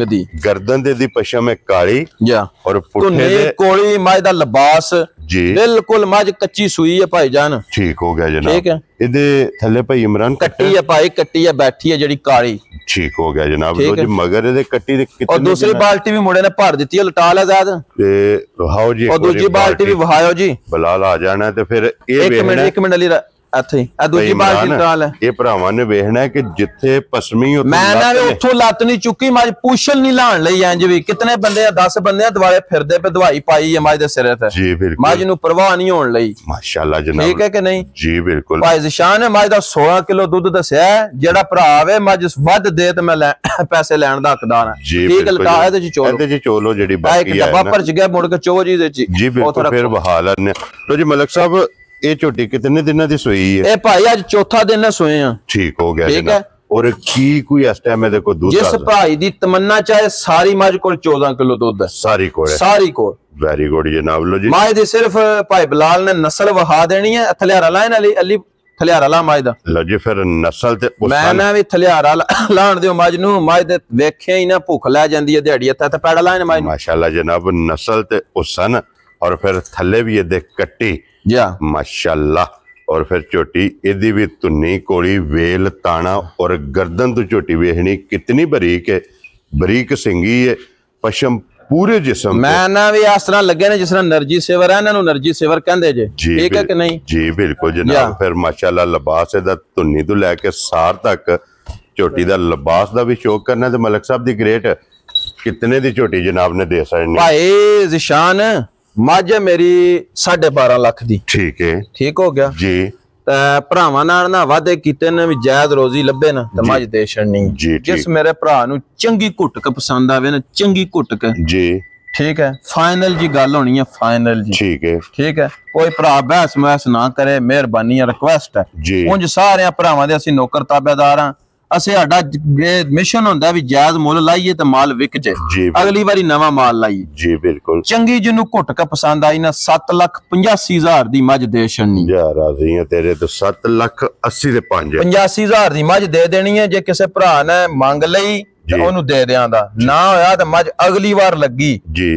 ਦੀ, ਗਰਦਨ ਦੇ ਦੀ ਪਸ਼ਮ ਹੈ ਕਾਲੀ ਜਾਂ ਔਰ ਪੁੱਠੇ ਦੇ ਕੋਲੀ ਮੱਝ ਦਾ ਲਿਬਾਸ ਜੀ। ਬਿਲਕੁਲ ਮੱਝ ਕੱਚੀ ਸੂਈ ਹੈ ਭਾਈਜਾਨ। ਠੀਕ ਹੋ ਗਿਆ ਜਨਾਬ। ਠੀਕ ਹੈ, ਇਹਦੇ ਥੱਲੇ ਭਾਈ ਇਮਰਾਨ ਕੱਟੀ ਹੈ, ਭਾਈ ਕੱਟੀ ਹੈ ਬੈਠੀ ਹੈ ਜਿਹੜੀ ਕਾਲੀ। ਠੀਕ ਹੋ ਗਿਆ ਜਨਾਬ। ਲੋ ਜੀ ਮਗਰ ਇਹਦੇ ਕੱਟੀ ਦੇ ਕਿੰਨੇ, ਔਰ ਦੂਸਰੀ ਬਾਲਟੀ ਵੀ ਮੁੰਡੇ ਨੇ ਭਰ ਦਿੱਤੀ ਹੈ, ਲਟਾ ਲਿਆ ਜ਼ਾਦ ਤੇ ਵਹਾਓ ਜੀ, ਔਰ ਦੂਜੀ ਬਾਲਟੀ ਵੀ ਵਹਾਇਓ ਜੀ। ਬਲਾਲ ਆ ਜਾਣਾ ਤੇ ਫਿਰ ਇਹ ਵੇਖਣਾ 1 ਮਿੰਟ ਲਈ ਇੱਥੇ ਆ ਦੂਜੀ ਬਾਲਟੀ ਟਾਲ ਹੈ। ਇਹ ਭਰਾਵਾਂ ਨੇ ਵੇਖਣਾ ਕਿ ਜਿੱਥੇ ਪਸਮੀ ਉੱਥੇ ਮੈਂ ਨਾ ਉੱਥੋਂ ਲੱਤ ਨਹੀਂ ਚੁੱਕੀ, ਮੱਝ ਪੁੱਛਲ ਨਹੀਂ ਲਾਣ ਲਈ ਇੰਜ ਵੀ। ਕਿਤਨੇ ਬੰਦੇ ਆ, 10 ਬੰਦੇ ਆ ਦੁਆਲੇ ਫਿਰਦੇ ਪੇ, ਦਵਾਈ ਪਾਈ ਹੈ ਮੱਝ ਦੇ ਸਿਰੇ ਤੇ ਜੀ। ਬਿਲਕੁਲ ਮੱਝ ਨੂੰ ਪਰਵਾਹ ਨਹੀਂ ਹੋਣ ਲਈ। ਮਾਸ਼ਾਅੱਲਾ ਜਨਾਬ। ਠੀਕ ਹੈ ਕਿ ਨਹੀਂ ਜੀ? ਬਿਲਕੁਲ ਭਾਈ ਜ਼ਿਸ਼ਾਨ ਮੱਝ ਦਾ 16 ਕਿਲੋ ਦੁੱਧ ਦੱਸਿਆ, ਜਿਹੜਾ ਭਰਾ ਆਵੇ ਮੱਝ ਵੱਧ ਦੇ ਤੇ ਮੈਂ ਪੈਸੇ ਲੈਣ ਦਾ ਹੱਕਦਾਰ ਹਾਂ। ਠੀਕ ਹੈ, ਲਟਾ ਇਹਦੇ ਚ ਚੋਲੋ, ਇਹਦੇ ਚ ਚੋਲੋ ਜਿਹੜੀ ਬਾਕੀ ਹੈ ਡੱਬਾ ਭਰ ਚ ਗਿਆ ਮੁੜ ਕੇ ਚੋ ਜੀ ਦੇ ਚ ਜੀ। ਬਿਲਕੁਲ ਫਿਰ ਬਹਾ ਲੈਣੇ। ਲੋ ਜੀ ਮਲਕ ਸਾਹਿਬ ਇਹ ਝੋਟੀ ਕਿਤਨੇ ਦਿਨਾਂ ਦੀ ਸੋਈ ਹੈ? ਇਹ ਭਾਈ ਅੱਜ ਚੌਥਾ ਦਿਨ ਸੋਏ ਆ। ਠੀਕ ਹੋ ਗਿਆ। ਠੀਕ ਹੈ, ਔਰ ਕੀ ਕੋਈ ਇਸ ਟਾਈਮ ਇਹਦੇ ਕੋਲ ਦੁੱਧ? ਜਿਸ ਭਾਈ ਦੀ ਤਮੰਨਾ ਚਾਹੇ ਸਾਰੀ ਮੱਝ ਕੋਲ 14 ਕਿਲੋ ਦੁੱਧ ਹੈ। ਸਾਰੀ ਕੋਲ? ਸਾਰੀ ਕੋਲ। ਵੈਰੀ ਗੁੱਡ ਜਨਾਬ। ਲੋ ਜੀ ਮੱਝ ਦੀ ਸਿਰਫ ਭਾਈ ਬਲਾਲ ਨੇ ਨਸਲ ਵਹਾ ਦੇਣੀ ਹੈ, ਥਲਿਆਰਾ ਲਾਇਨ ਵਾਲੀ ਅਲੀ ਥਲਿਆਰਾ ਲਾ ਮੱਝ ਦਾ। ਲੋ ਜੀ ਫਿਰ ਨਸਲ ਤੇ ਮੈਂ ਨਾ ਵੀ ਥਲਿਆਰਾ ਲਾਣ ਦਿਓ ਮੱਝ ਨੂੰ, ਮੱਝ ਦੇ ਵੇਖਿਆ ਹੀ ਨਾ ਭੁੱਖ ਲੈ ਜਾਂਦੀ ਹੈ ਦਿਹਾੜੀ ਤੇ ਪੈੜਾ ਲਾਇਨ ਮੱਝ। ਮਾਸ਼ਾਅੱਲਾ ਜਨਾਬ। ਨਸਲ ਤੇ ਉਸਨ ਔਰ ਫਿਰ ਥੱਲੇ ਵੀ ਇਹਦੇ ਕੱਟੀ ਜਾ ਮਾਸ਼ਾਅੱਲਾ। और फिर झोटी इहदी भी धुन्नी कोली वेल ताना और गर्दन तो झोटी वेखनी कितनी बरीक है, बरीक सिंगी है, पशम पूरे जिस्म। मैं ना भी इस तरह लगे ने जिस तरह नरजी सेवर है, इन्हां नरजी सेवर कहंदे जे। ठीक है कि नहीं जी? बिल्कुल जनाब। फिर माशाअल्लाह लिबास इहदा धुन्नी तो लैके सार तक झोटी दा लिबास दा भी शौक करना। ते मलक साहब दी ग्रेट कितने दी झोटी जनाब ने दे सकनी? भाई ज़िशान मझ मेरी 12.5 लाख दी। ठीक है, ठीक हो गया जी। ਭਰਾਵਾਂ ਨਾਲ ਨਾ ਵਾਅਦੇ ਕੀਤੇ ਨੇ ਵੀ ਜਾਇਜ਼ ਰੋਜ਼ੀ ਲੱਭੇ ਨਾ ਤੇ ਮੱਝ ਦੇ ਛੜਨੀ। ਜਿਸ ਮੇਰੇ ਭਰਾ ਨੂੰ ਚੰਗੀ ਘੁੱਟਕ ਪਸੰਦ ਆਵੇ ਨਾ, ਚੰਗੀ ਘੁੱਟਕ ਜੀ। ਠੀਕ ਹੈ, ਫਾਈਨਲ ਜੀ ਗੱਲ ਹੋਣੀ ਹੈ, ਫਾਈਨਲ ਜੀ। ਠੀਕ ਹੈ, ਠੀਕ ਹੈ। ਕੋਈ ਭਰਾ ਬਹਿਸ ਮਹਿਸ ਨਾ ਕਰੇ, ਮਿਹਰਬਾਨੀ ਹੈ, ਰਿਕੁਐਸਟ ਹੈ। ਉਂਝ ਸਾਰਿਆਂ ਭਰਾਵਾਂ ਦੇ ਅਸੀਂ ਨੌਕਰ ਤਾਬੇਦਾਰ ਹਾਂ। ਅਸੀਂ ਸਾਡਾ ਮਿਸ਼ਨ ਹੁੰਦਾ ਵੀ ਜਾਇਜ਼ ਮੁੱਲ ਲਾਈਏ ਤੇ ਮਾਲ ਵਿਕ ਜੇ, ਅਗਲੀ ਵਾਰੀ ਨਵਾਂ ਮਾਲ ਲਾਈਏ ਜੀ। ਬਿਲਕੁਲ ਚੰਗੀ ਜਿਹਨੂੰ ਘੁੱਟ ਕੇ ਪਸੰਦ ਆਈ ਨਾ 7,85,000 ਦੀ ਮੱਝ ਦੇ ਛੜਨੀ। ਜਾ ਰਾਜ਼ੀ ਹਾਂ ਤੇਰੇ ਤੋਂ। 7,80,000 ਦੇ 5 85,000 ਦੀ ਮੱਝ ਦੇ ਦੇਣੀ ਹੈ। ਜੇ ਕਿਸੇ ਭਰਾ ਨੇ ਮੰਗ ਲਈ ਤੇ ਉਹਨੂੰ ਦੇ ਦਿਆਂਦਾ, ਨਾ ਹੋਇਆ ਤੇ ਮੱਝ ਅਗਲੀ ਵਾਰ ਲੱਗੀ ਜੀ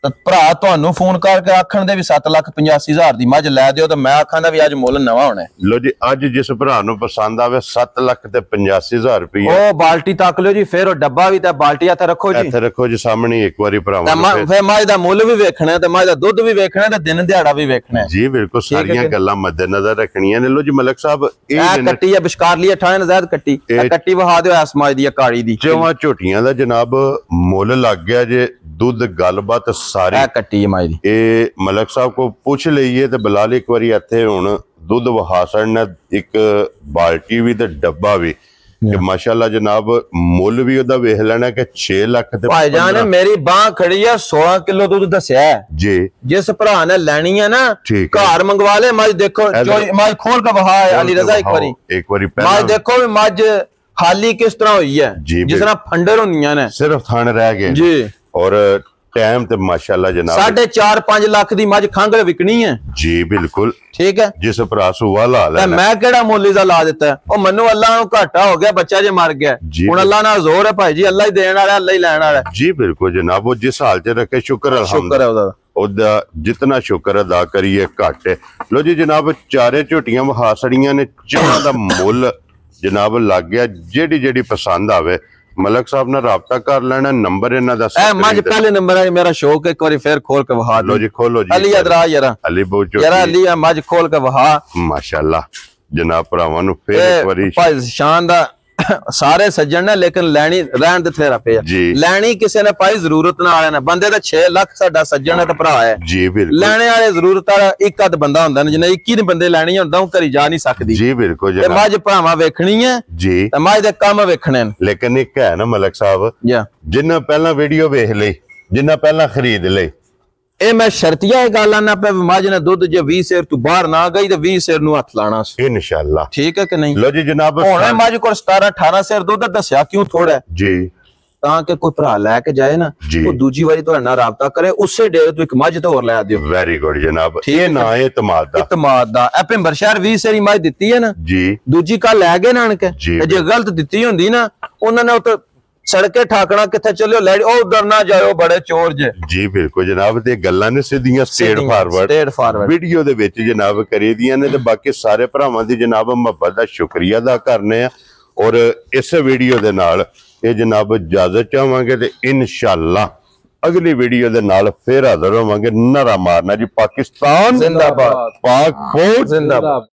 ਤਾਂ ਭਰਾ ਤੁਹਾਨੂੰ ਫੋਨ ਕਰਕੇ ਆਖਣ ਦੇ ਵੀ 7,85,000 ਦੀ ਮੱਝ ਲੈ ਦਿਓ, ਤਾਂ ਮੈਂ ਆਖਾਂ ਦਾ ਵੀ ਅੱਜ ਮੁੱਲ ਨਵਾਂ ਹੋਣਾ। ਲੋ ਜੀ ਅੱਜ ਜਿਸ ਭਰਾ ਨੂੰ ਪਸੰਦ ਆਵੇ 7,85,000 ਰੁਪਏ ਉਹ ਬਾਲਟੀ ਤੱਕ ਲਿਓ ਜੀ, ਫਿਰ ਉਹ ਡੱਬਾ ਵੀ ਤੇ ਬਾਲਟੀ ਇੱਥੇ ਰੱਖੋ ਜੀ, ਇੱਥੇ ਰੱਖੋ ਜੀ ਸਾਹਮਣੇ ਇੱਕ ਵਾਰੀ ਭਰਾਵਾਂ ਨੂੰ ਫਿਰ ਮੱਝ ਦਾ ਮੁੱਲ ਵੀ ਵੇਖਣਾ ਤੇ ਮੱਝ ਦਾ ਦੁੱਧ ਵੀ ਵੇਖਣਾ ਤੇ ਦਿਨ ਦਿਹਾੜਾ ਵੀ ਵੇਖਣਾ ਜੀ। ਬਿਲਕੁਲ ਸਾਰੀਆਂ ਗੱਲਾਂ ਮੱਦੇਨਜ਼ਰ ਰੱਖਣੀਆਂ ਨੇ। ਲੋ ਜੀ ਮਲਕ ਸਾਹਿਬ ਇਹ ਕੱਟੀ ਹੈ ਬਿਸ਼ਕਾਰਲੀ 58 ਨਜ਼ਾਇਦ ਕੱਟੀ, ਇਹ ਕੱਟੀ ਵਹਾ ਦਿਓ ਇਸ ਮੱਝ ਦੀ ਕਾਲੀ ਦੀ। ਚੋਆਂ ਝੋਟੀਆਂ ਦਾ ਜਨਾਬ ਮੁੱਲ ਲੱਗ ਗਿਆ ਜੇ, ਦੁੱਧ ਗੱਲਬਾਤ ਸਾਰੀ ਇਹ ਕੱਟੀ ਹੈ ਮੱਝ ਦੀ। ਇਹ ਮਲਕ ਸਾਹਿਬ ਕੋ ਪੁੱਛ ਲਈਏ ਤੇ ਬਲਾਲ ਇੱਕ ਵਾਰੀ ਇੱਥੇ ਹੁਣ ਦੁੱਧ ਵਹਾ ਸੜਨਾ, ਇੱਕ ਬਾਲਟੀ ਵੀ ਤੇ ਡੱਬਾ ਵੀ ਕਿ ਮਾਸ਼ਾਅੱਲਾ ਜਨਾਬ ਮੁੱਲ ਵੀ ਉਹਦਾ ਵੇਖ ਲੈਣਾ ਕਿ 6 ਲੱਖ ਤੇ ਭਾਈ ਜਾਨ ਮੇਰੀ ਬਾਹ ਖੜੀ ਆ 16 ਕਿਲੋ ਦੁੱਧ ਦੱਸਿਆ ਜੀ। ਜਿਸ ਭਰਾ ਨੇ ਲੈਣੀ ਹੈ ਨਾ ਘਰ ਮੰਗਵਾ ਲੈ ਮੱਝ, ਦੇਖੋ ਮੱਝ ਖੋਲ ਕੇ ਵਹਾ ਅਲੀ ਰਜ਼ਾ ਇੱਕ ਵਾਰੀ ਮੱਝ ਦੇਖੋ ਵੀ ਮੱਝ ਹਾਲੀ ਕਿਸ ਤਰ੍ਹਾਂ ਹੋਈ ਹੈ, ਜਿਸ ਤਰ੍ਹਾਂ ਫੰਡਰ ਹੁੰਦੀਆਂ ਨੇ, ਸਿਰਫ ਥਣ ਰਹਿ ਗਏ ਜੀ। ਔਰ ਟਾਈਮ ਤੇ ਮਾਸ਼ਾਅੱਲਾ ਜਨਾਬ 4.5 ਲੱਖ ਦੀ ਮੱਝ ਖੰਗਲ ਵਿਕਣੀ ਹੈ ਜੀ। ਬਿਲਕੁਲ ਠੀਕ ਹੈ। ਜਿਸ ਭਰਾ ਸੁਵਾ ਲਾ ਲੈ ਮੈਂ ਕਿਹੜਾ ਮੁੱਲ ਦਾ ਲਾ ਦਿੱਤਾ, ਉਹ ਮੈਨੂੰ ਅੱਲਾ ਨੂੰ ਘਾਟਾ ਹੋ ਗਿਆ, ਬੱਚਾ ਜੇ ਮਰ ਗਿਆ, ਹੁਣ ਅੱਲਾ ਨਾਲ ਜ਼ੋਰ ਹੈ ਭਾਈ ਜੀ, ਅੱਲਾ ਹੀ ਦੇਣ ਵਾਲਾ, ਅੱਲਾ ਹੀ ਲੈਣ ਵਾਲਾ ਜੀ। ਬਿਲਕੁਲ ਜਨਾਬ ਉਹ ਜਿਸ ਹਾਲ ਚ ਰੱਖੇ ਸ਼ੁਕਰ ਅਲਹਮਦੁਲਿਲਾ, ਉਹਦਾ ਜਿਤਨਾ ਸ਼ੁਕਰ ਅਦਾ ਕਰੀਏ ਘੱਟ ਹੈ। ਲੋ ਜੀ ਜਨਾਬ ਚਾਰੇ ਝੋਟੀਆਂ ਵਹਾ ਸੜੀਆਂ ਨੇ, ਚਾਰਾਂ ਦਾ ਮੁੱਲ ਜਨਾਬ ਲੱਗ ਗਿਆ। ਜਿਹੜੀ ਪਸੰਦ ਆਵੇ ਮਲਕ ਸਾਹਿਬ ਨਾਲ ਰਾਬਤਾ ਕਰ ਲੈਣਾ, ਨੰਬਰ ਇਹਨਾਂ ਦਾ ਮੱਝ ਪਹਿਲੇ ਨੰਬਰ ਹੈ ਮੇਰਾ ਸ਼ੌਕ, ਇੱਕ ਵਾਰੀ ਫੇਰ ਖੋਲ ਕੇ ਵਹਾ ਲੋ ਜੀ। ਖੋਲੋ ਜੀ ਅਲੀ ਅਦਰਾ ਯਾਰਾ ਅਲੀ ਬੋਚੋ ਯਾਰਾ ਅਲੀ ਮੱਝ ਖੋਲ ਕੇ ਵਹਾ ਮਾਸ਼ਾਅੱਲਾ ਜਨਾਬ ਭਰਾਵਾਂ ਨੂੰ ਫੇਰ ਇੱਕ ਵਾਰੀ ਭਾਈ ਸ਼ਾਨ ਦਾ ਸਾਰੇ ਸੱਜਣ ਨੇ, ਲੇਕਿਨ ਲੈਣੀ ਰਹਿਣ ਦੇ ਥੇਰਾ ਪਿਆ, ਲੈਣੀ ਕਿਸੇ ਨੇ ਪਾਈ ਜ਼ਰੂਰਤ ਨਾਲ ਆਇਆ ਨਾ, ਬੰਦੇ ਦਾ 6 ਲੱਖ ਸਾਡਾ ਸੱਜਣ ਹੈ ਤੇ ਭਰਾ ਹੈ ਜੀ। ਬਿਲਕੁਲ ਲੈਣੇ ਵਾਲੇ ਜ਼ਰੂਰਤ ਵਾਲਾ ਇੱਕ ਅੱਧ ਬੰਦਾ ਹੁੰਦਾ ਨੇ, ਜਿਹਨੇ 21 ਬੰਦੇ ਲੈਣੀ ਹੁੰਦਾ ਉਹ ਘਰੀ ਜਾ ਨਹੀਂ ਸਕਦੀ ਜੀ। ਬਿਲਕੁਲ ਤੇ ਮੱਝ ਭਰਾਵਾਂ ਵੇਖਣੀ ਹੈ ਜੀ, ਤੇ ਮੱਝ ਦੇ ਕੰਮ ਵੇਖਣੇ ਨੇ। ਲੇਕਿਨ ਇੱਕ ਹੈ ਨਾ ਮਲਕ ਸਾਹਿਬ, ਜਿੰਨਾ ਪਹਿਲਾਂ ਵੀਡੀਓ ਵੇਖ ਲਈ, ਜਿੰਨਾ ਪਹਿਲਾਂ ਖਰੀਦ ਲਈ, ਇਹ ਮੈਂ ਸ਼ਰਤੀਆ ਇਹ ਗੱਲ ਆਣਾ ਪਿਆ, ਮੱਝ ਨੇ ਦੁੱਧ ਜੇ 20 ਸੇਰ ਤੋਂ ਬਾਹਰ ਨਾ ਗਈ ਤੇ 20 ਸੇਰ ਨੂੰ ਹੱਥ ਲਾਣਾ ਇਨਸ਼ਾਅੱਲਾ, ਠੀਕ ਹੈ ਕਿ ਨਹੀਂ। ਲੋ ਜੀ ਜਨਾਬ ਹੁਣ ਮੱਝ ਕੋਲ 17-18 ਸੇਰ ਦੁੱਧ ਦੱਸਿਆ ਕਿਉਂ ਥੋੜਾ ਜੀ, ਤਾਂ ਕਿ ਕੋਈ ਭਰਾ ਲੈ ਕੇ ਜਾਏ ਨਾ, ਉਹ ਦੂਜੀ ਵਾਰੀ ਤੁਹਾਡੇ ਨਾਲ ਰਾਬਤਾ ਕਰੇ, ਉਸੇ ਡੇਰੇ ਤੋਂ ਇੱਕ ਮੱਝ ਤੇ ਹੋਰ ਲੈ ਦਿਓ। ਵੈਰੀ ਗੁੱਡ ਜਨਾਬ, ਇਹ ਨਾ ਇਤਮਾਦ ਦਾ ਇਹ ਭਿੰਬਰ ਸ਼ਹਿਰ 20 ਸੇਰੀ ਮੱਝ ਦਿੱਤੀ ਹੈ ਨਾ ਜੀ, ਦੂਜੀ ਕੱਲ ਲੈ ਗਏ ਨਾਨਕ, ਤੇ ਜੇ ਗਲਤ ਦਿੱਤੀ ਹੁੰਦੀ ਨਾ ਉਹਨਾਂ ਨੇ ਉਹ ਸੜਕੇ ਠਾਕਣਾ, ਕਿੱਥੇ ਚੱਲਿਓ ਲੈ ਉਹ ਉਧਰ ਨਾ ਜਾਇਓ, ਬੜੇ ਚੋਰ ਜੇ ਜੀ। ਬਿਲਕੁਲ ਜਨਾਬ, ਤੇ ਗੱਲਾਂ ਨੇ ਸਿੱਧੀਆਂ ਸਟੇਟ ਫਾਰਵਰਡ ਵੀਡੀਓ ਦੇ ਵਿੱਚ ਜਨਾਬ ਕਰੀ ਦੀਆਂ ਨੇ, ਤੇ ਬਾਕੀ ਸਾਰੇ ਭਰਾਵਾਂ ਦੀ ਜਨਾਬ ਮੁਹੱਬਤ ਦਾ ਸ਼ੁਕਰੀਆ ਅਦਾ ਕਰਨੇ ਆ। ਔਰ ਇਸ ਵੀਡੀਓ ਦੇ ਨਾਲ ਇਹ ਜਨਾਬ ਇਜਾਜ਼ਤ ਚਾਹਾਂਗੇ, ਤੇ ਇਨਸ਼ਾਅੱਲਾ ਅਗਲੀ ਵੀਡੀਓ ਦੇ ਨਾਲ ਫੇਰ ਹਾਜ਼ਰ ਹੋਵਾਂਗੇ। ਨਾਰਾ ਮਾਰਨਾ ਜੀ, ਪਾਕਿਸਤਾਨ ਜ਼ਿੰਦਾਬਾਦ, ਪਾਕ ਫੌਜ ਜ਼ਿੰਦਾਬਾਦ।